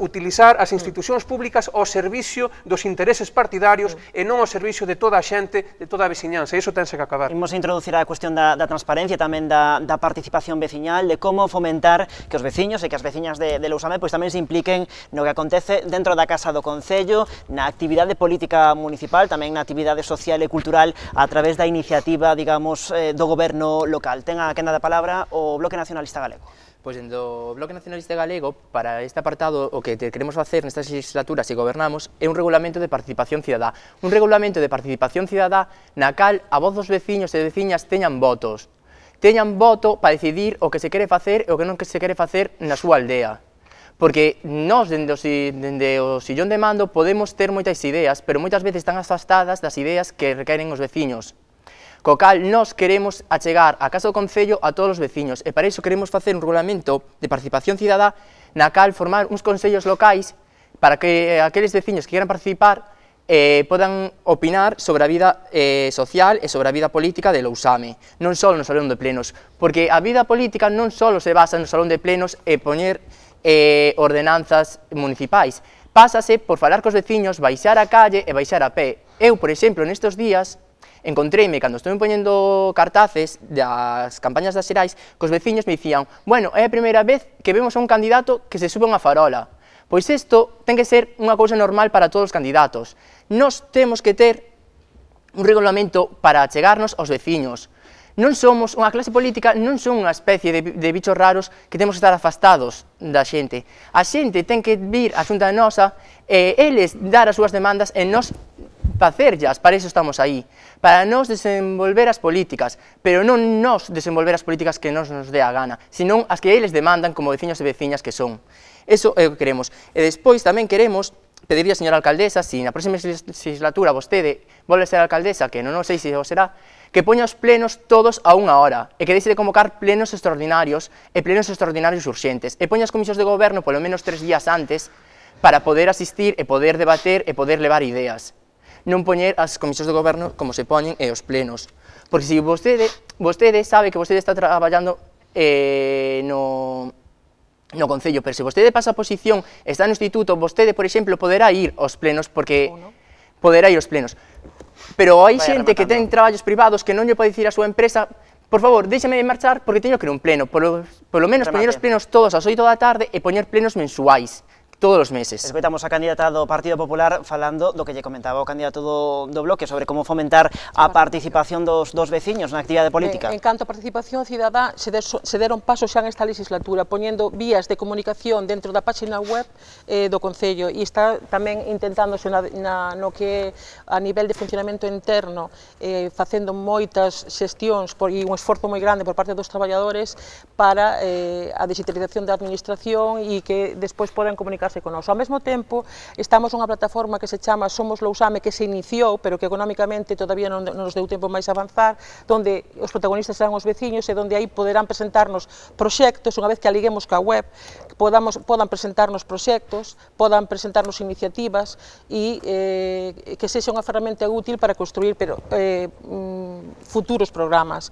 utilizar as institucións públicas ao servicio dos intereses partidarios e non ao servicio de toda a xente, de toda a veciñanza. Iso tense que acabar. Imos introducir a cuestión da transparencia, tamén da participación veciñal, de como fomentar que os veciños e que as veciñas de Lousame pois tamén se impliquen no que acontece dentro da Casa do Concello, na actividade política municipal, tamén na actividade social e cultural a través da iniciativa, digamos, do goberno local. Ten a quenda da palabra o Bloque Nacionalista Galego. Pois, dentro do Bloque Nacionalista Galego, para este apartado, o que queremos facer nesta legislatura, se gobernamos, é un regulamento de participación cidadá. Un regulamento de participación cidadá na cal a voz dos veciños e veciñas teñan votos. Teñan voto para decidir o que se quere facer e o que non se quere facer na súa aldea. Porque nós, dende o sillón de mando, podemos ter moitas ideas, pero moitas veces están afastadas das ideas que requeren os veciños. Co cal, nós queremos achegar a Casa do Concello a todos os veciños, e para iso queremos facer un regulamento de participación cidadá na cal formar uns concellos locais para que aqueles veciños que quieran participar podan opinar sobre a vida social e sobre a vida política de Lousame, non só no salón de plenos, porque a vida política non só se basa no salón de plenos e poñer ordenanzas municipais, pásase por falar cos veciños, baixar a calle e baixar a pé. Eu, por exemplo, nestes días, encontreime, cando estuve poñendo cartaces das campañas das xerais, cos veciños me dicían, bueno, é a primeira vez que vemos a un candidato que se sube a unha farola. Pois isto ten que ser unha cousa normal para todos os candidatos. Nós temos que ter un regulamento para achegarnos aos veciños. Non somos, unha clase política non son unha especie de bichos raros que temos que estar afastados da xente. A xente ten que vir a xunta nosa e eles dar as súas demandas e nós facerllas, para iso estamos aí, para nós desenvolver as políticas, pero non nós desenvolver as políticas que nos dé a gana, senón as que eles demandan como veciños e veciñas que son. Eso é o que queremos. E despois tamén queremos pedirle a señora alcaldesa, se na próxima legislatura vostede volve a ser alcaldesa, que non sei se o será, que poña os plenos todos a unha hora, e que deixe de convocar plenos extraordinarios e plenos extraordinarios urxentes, e poña as comisións de goberno polo menos 3 días antes para poder asistir e poder debater e poder levar ideas. Non poñer as comisións de goberno como se poñen e os plenos. Porque se vostede sabe que vostede está traballando no Concello, pero se vostede pasa a posición, está no instituto, vostede, por exemplo, poderá ir aos plenos, porque poderá ir aos plenos. Pero hai xente que ten traballos privados que non lle pode dicir a súa empresa, por favor, déxame marchar porque teño que ir a un pleno. Polo menos poñer os plenos todos ás 8 da tarde e poñer plenos mensuais. Todos os meses. Escoitamos a candidata do Partido Popular falando do que lle comentaba o candidato do Bloque sobre como fomentar a participación dos veciños na actividade política. En canto a participación cidadá, se deron pasos xa nesta legislatura, poñendo vías de comunicación dentro da página web do Concello, e está tamén intentándose no que a nivel de funcionamento interno, facendo moitas xestións e un esforzo moi grande por parte dos traballadores para a digitalización da administración e que despois poden comunicar con nós. Ao mesmo tempo, estamos nunha plataforma que se chama Somos Lousame, que se iniciou, pero que económicamente todavía non nos deu tempo máis a avanzar, donde os protagonistas serán os veciños e donde aí poderán presentarnos proxectos, unha vez que aliguemos ca web, podan presentarnos proxectos, podan presentarnos iniciativas e que sexa unha ferramenta útil para construir futuros programas.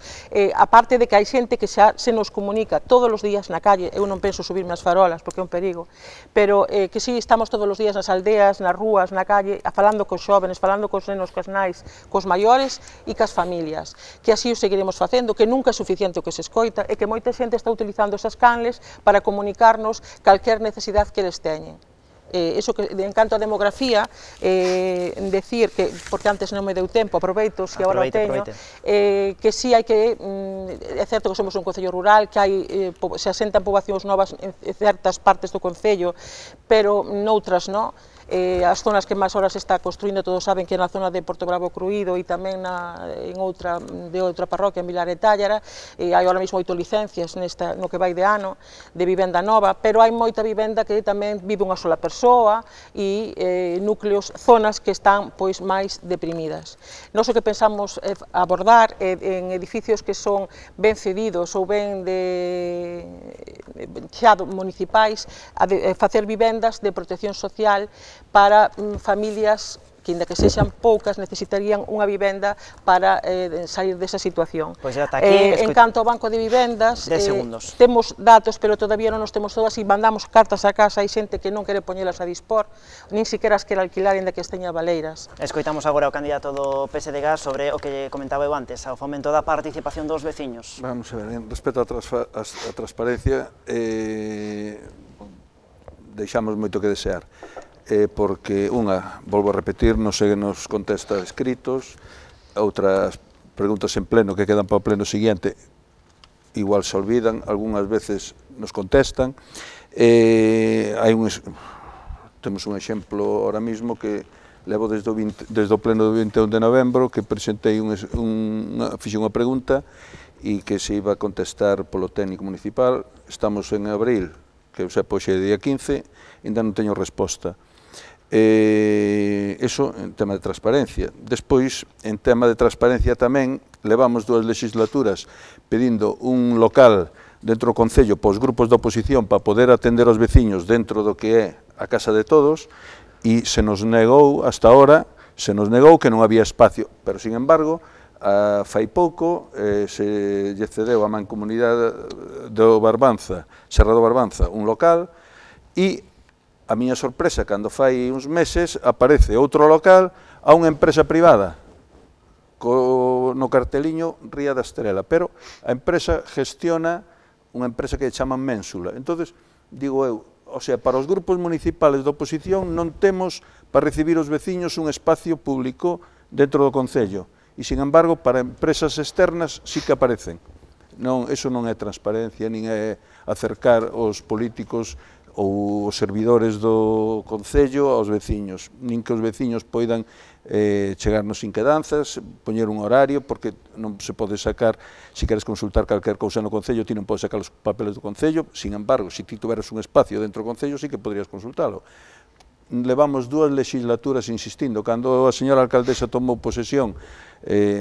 A parte de que hai xente que xa se nos comunica todos os días na calle, eu non penso subirme ás farolas porque é un perigo, pero que sí estamos todos os días nas aldeas, nas rúas, na calle, falando cos xóvenes, falando cos nenos, cos nais, cos maiores e cas familias, que así o seguiremos facendo, que nunca é suficiente o que se escoita e que moita xente está utilizando esas canles para comunicarnos calquer necesidade que eles teñen. Eso que en canto a demografía, decir que, porque antes non me deu tempo, aproveito, se agora o teño, que sí hai que, é certo que somos un concello rural, que se asentan poboacións novas en certas partes do concello, pero noutras non. As zonas que máis horas se está construindo, todos saben que é na zona de Porto Bravo Cruído e tamén de outra parroquia, en Vilar de Tállara, hai ahora mesmo 8 licencias no que vai de ano de vivenda nova, pero hai moita vivenda que tamén vive unha sola persoa e núcleos, zonas que están pois máis deprimidas. Nós o que pensamos abordar en edificios que son ben cedidos ou ben xa municipais, facer vivendas de protección social para familias que, ainda que sexan poucas, necesitarían unha vivenda para sair desa situación. Pois ata aquí, en canto ao banco de vivendas, 10 segundos. Temos datos, pero todavía non nos temos todas e mandamos cartas a casa, hai xente que non quere poñelas a dispor, nin siquiera as quere alquilar, ainda que esteña baleiras. Escoitamos agora o candidato do PSDG sobre o que comentaba eu antes, ao fomento da participación dos veciños. Vamos a ver, en respecto a transparencia, deixamos moito que desear. Porque, unha, volvo a repetir, non se nos contesta escritos, outras preguntas en pleno que quedan para o pleno seguinte, igual se olvidan, algunhas veces nos contestan. Temos un exemplo ahora mismo que levo desde o pleno do 21 de novembro que presentei fixe unha pregunta e que se iba a contestar polo técnico municipal. Estamos en abril, que eu sepa hoxe é día 15, ainda non teño resposta. Eso en tema de transparencia. Despois, en tema de transparencia tamén, levamos 2 legislaturas pedindo un local dentro do Concello para os grupos de oposición para poder atender aos veciños dentro do que é a casa de todos, e se nos negou, hasta ahora, se nos negou que non había espacio, pero, sin embargo, fai pouco se lle cedeu a Mancomunidade do Barbanza, Serra do Barbanza, un local, e a miña sorpresa, cando fai uns meses, aparece outro local a unha empresa privada, no carteliño Ría da Estrela, pero a empresa gestiona unha empresa que chaman Ménsula. Entonces, digo eu, o sea, para os grupos municipales de oposición non temos para recibir os veciños un espacio público dentro do Concello, e, sin embargo, para empresas externas sí que aparecen. Non, eso non é transparencia, nin é acercar os políticos ou os servidores do Concello aos veciños, nin que os veciños poidan chegarnos sin quedanzas, poñer un horario, porque non se pode sacar, se queres consultar calquer cousa no Concello, ti non podes sacar os papeles do Concello, sin embargo, se ti tuveras un espacio dentro do Concello, sí que podrías consultalo. Levamos 2 legislaturas insistindo. Cando a señora alcaldesa tomou posesión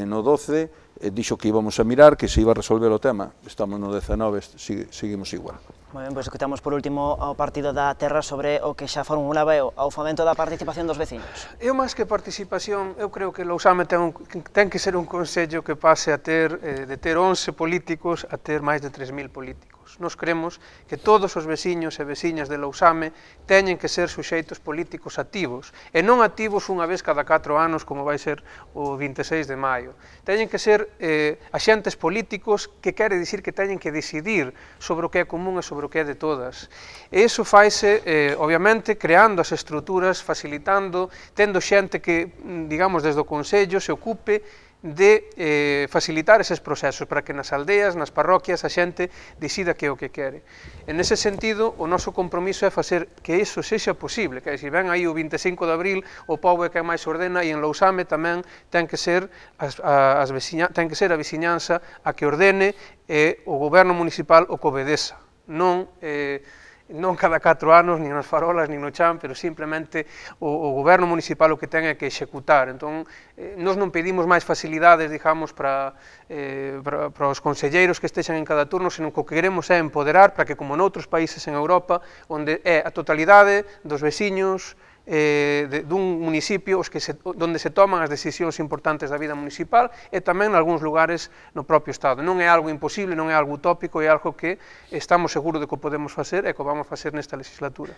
no 12, dixo que íbamos a mirar, que se iba a resolver o tema. Estamos no 19, seguimos igual. Moi ben, pois escutamos por último ao partido da Terra sobre o que xa formulaba ao fomento da participación dos veciños. Eu, máis que participación, eu creo que Lousame ten que ser un concello que pase a ter, de ter 11 políticos a ter máis de 3.000 políticos. Nos creemos que todos os veciños e veciñas de Lousame teñen que ser suxeitos políticos activos, e non activos unha vez cada 4 anos, como vai ser o 26 de maio. Teñen que ser axentes políticos, que quere dicir que teñen que decidir sobre o que é común e sobre o que é de todas. E iso faise, obviamente, creando as estruturas, facilitando, tendo xente que, digamos, desde o Concello se ocupe de facilitar eses procesos para que nas aldeas, nas parroquias, a xente decida que é o que quere. En ese sentido, o noso compromiso é facer que iso sexa posible, que se ven aí o 25 de abril, o pobo é que máis ordena, e en Lousame tamén ten que ser a veciñanza a que ordene, e o goberno municipal o que obedeza. Non cada 4 anos, nin nas farolas, nin no chan, pero simplemente o goberno municipal o que ten é que executar. Entón, nós non pedimos máis facilidades, digamos, para os conselleiros que estexan en cada turno, senón que o que queremos é empoderar para que, como noutros países en Europa, onde é a totalidade dos veciños dun municipio onde se toman as decisións importantes da vida municipal, e tamén nalgúns lugares no propio Estado. Non é algo imposible, non é algo utópico, é algo que estamos seguros de que o podemos facer e que o vamos facer nesta legislatura.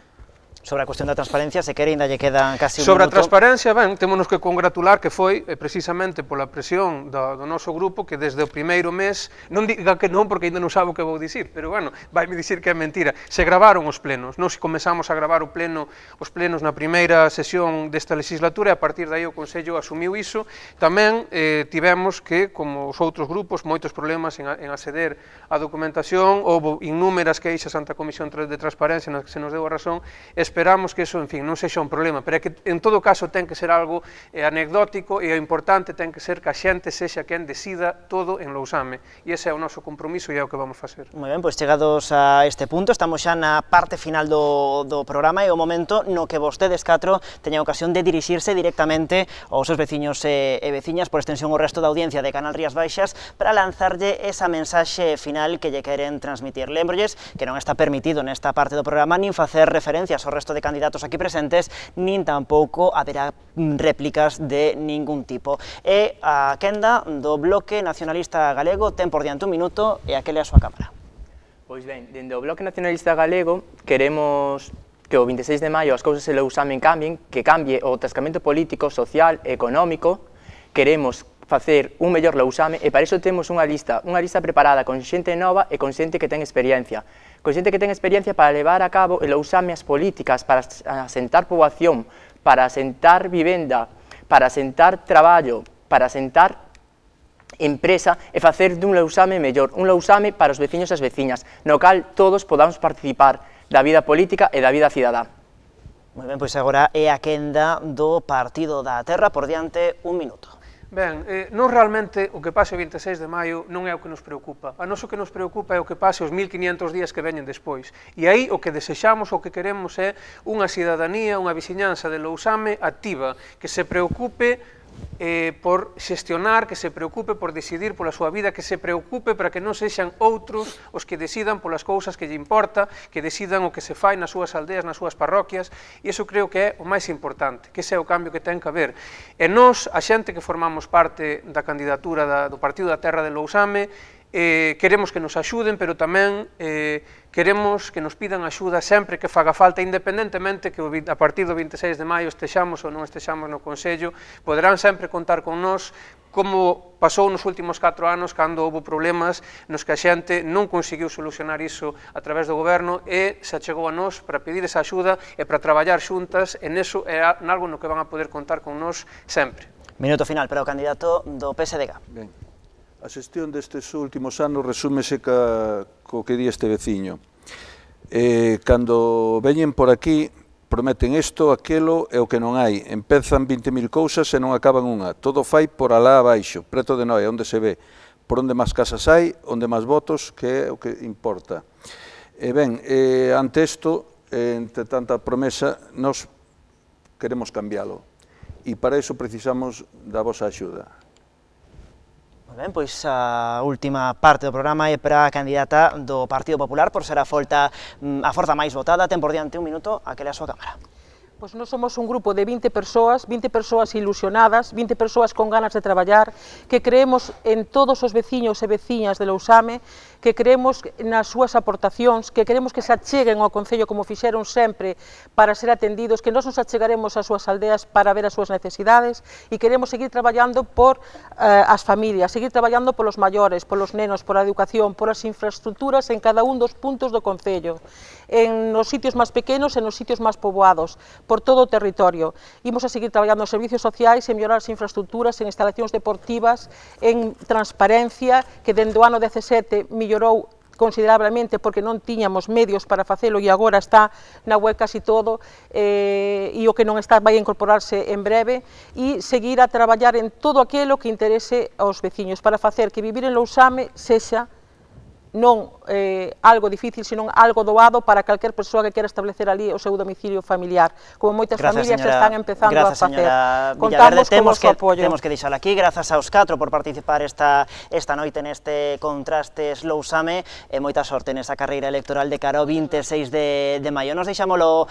Sobre a cuestión da transparencia, se quere, ainda lle quedan casi un minuto. Sobre a transparencia, ben, témonos que congratular que foi precisamente pola presión do noso grupo que desde o primeiro mes, non diga que non porque ainda non sabe o que vou dicir, pero bueno, vaime dicir que é mentira, se gravaron os plenos. Nós comezamos a gravar os plenos na primeira sesión desta legislatura, e a partir daí o Concello asumiu iso. Tamén tivemos que, como os outros grupos, moitos problemas en acceder á documentación, houve innúmeras queixas ante a Comisión de Transparencia nas que se nos deu a razón. Esperamos que eso, en fin, non sexa un problema, pero é que, en todo caso, ten que ser algo anecdótico, e o importante ten que ser que a xente sexa quen decida todo en Lousame, e ese é o noso compromiso e é o que vamos facer. Moi ben, pois chegados a este punto, estamos xa na parte final do programa, e o momento no que vostedes 4 teñan ocasión de dirixirse directamente aos seus veciños e veciñas, por extensión ao resto da audiencia de Canal Rías Baixas, para lanzarlle esa mensaxe final que lle queren transmitir. Lembrolles que non está permitido nesta parte do programa nin facer referencias ao resto de candidatos aquí presentes, nin tampouco haberá réplicas de ningún tipo. E a quenda do Bloque Nacionalista Galego ten por diante un minuto, e aquele a súa cámara. Pois ben, dende o Bloque Nacionalista Galego queremos que o 26 de maio as cousas en Lousame cambien, que cambie o atascamento político, social, económico. Queremos facer un mellor Lousame, e para iso temos unha lista preparada con xente nova e con xente que ten experiencia. Con xente que ten experiencia para levar a cabo en Lousame as políticas, para asentar poboación, para asentar vivenda, para asentar traballo, para asentar empresa e facer dun Lousame mellor, un Lousame para os veciños e as veciñas, no cal todos podamos participar da vida política e da vida cidadá. Moi ben, pois agora é a quenda do Partido da Terra, por diante un minuto. Ben, non realmente o que pase o 26 de maio non é o que nos preocupa. A nós o que nos preocupa é o que pase os 1500 días que veñen despois. E aí o que desexamos, o que queremos é unha cidadanía, unha veciñanza de Lousame activa, que se preocupe por xestionar, que se preocupe por decidir pola súa vida, que se preocupe para que non sexan outros os que decidan polas cousas que lle importa, que decidan o que se fai nas súas aldeas, nas súas parroquias, e iso creo que é o máis importante, que ese é o cambio que ten que haber. E nós, a xente que formamos parte da candidatura do Partido da Terra de Lousame, queremos que nos axuden, pero tamén queremos que nos pidan axuda sempre que faga falta, independentemente que a partir do 26 de maio estexamos ou non estexamos no Consello, poderán sempre contar con nós, como pasou nos últimos 4 anos cando houve problemas nos que a xente non conseguiu solucionar iso a través do goberno e se achegou a nós para pedir esa axuda e para traballar xuntas, e neso é algo no que van a poder contar con nós sempre. Minuto final para o candidato do PSDG. Ben. A xestión destes últimos anos resúmese co que di este veciño. Cando veñen por aquí, prometen isto, aquelo e o que non hai. Empezan 20.000 cousas e non acaban unha. Todo fai por alá abaixo, preto de Noia, onde se ve. Por onde máis casas hai, onde máis votos, que é o que importa. Ben, ante isto, entre tanta promesa, nós queremos cambiálo. E para iso precisamos da vosa axuda. Ben, pois a última parte do programa é para a candidata do Partido Popular, por ser a forza máis votada. Ten por diante un minuto a que lea a súa cámara. Pois nós somos un grupo de 20 persoas ilusionadas, 20 persoas con ganas de traballar, que creemos en todos os veciños e veciñas de Lousame, que creemos nas súas aportacións, que queremos que se acheguen ao Concello como fixeron sempre para ser atendidos, que nós nos achegaremos ás súas aldeas para ver as súas necesidades, e queremos seguir traballando por as familias, seguir traballando polos maiores, polos nenos, pola educación, polas infraestructuras en cada un dos puntos do Concello, nos sitios máis pequenos e nos sitios máis poboados, por todo o territorio. Imos a seguir traballando nos servicios sociais, en mellorar as infraestructuras, en instalacións deportivas, en transparencia, que dende o ano 17 mellorou considerablemente porque non tiñamos medios para facelo e agora está na web casi todo, e o que non está vai incorporarse en breve, e seguir a traballar en todo aquilo que interese aos veciños para facer que vivir en Lousame sexa non algo difícil, senón algo doado para calquer persoa que quera establecer ali o seu domicilio familiar, como moitas familias están empezando a facer. Contamos con o seu apoio. Temos que deixar aquí, grazas aos 4 por participar esta noite neste Contrastes Lousame, e moita sorte nesa carreira electoral de cara ao 26 de maio. Nos deixámolo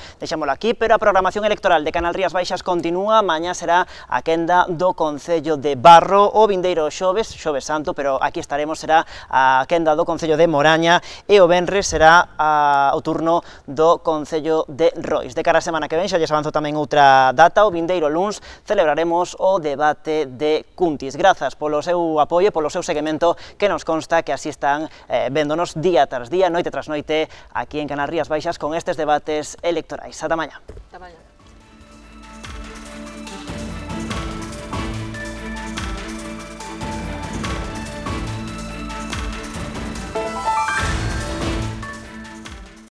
aquí, pero a programación electoral de Canal Rías Baixas continúa. Mañá será a quenda do Concello de Barro, o vindeiro xoves santo, pero aquí estaremos, será a quenda do Concello de Moraña, e o venres será o turno do Concello de Rois. De cara a semana que ven, xa lles avanzo tamén outra data, o vindeiro luns celebraremos o debate de Cuntis. Grazas polo seu apoio, polo seu seguimento, que nos consta que así están véndonos día tras día, noite tras noite, aquí en Canal Rías Baixas con estes debates electorais. Ata mañá. Ata mañá.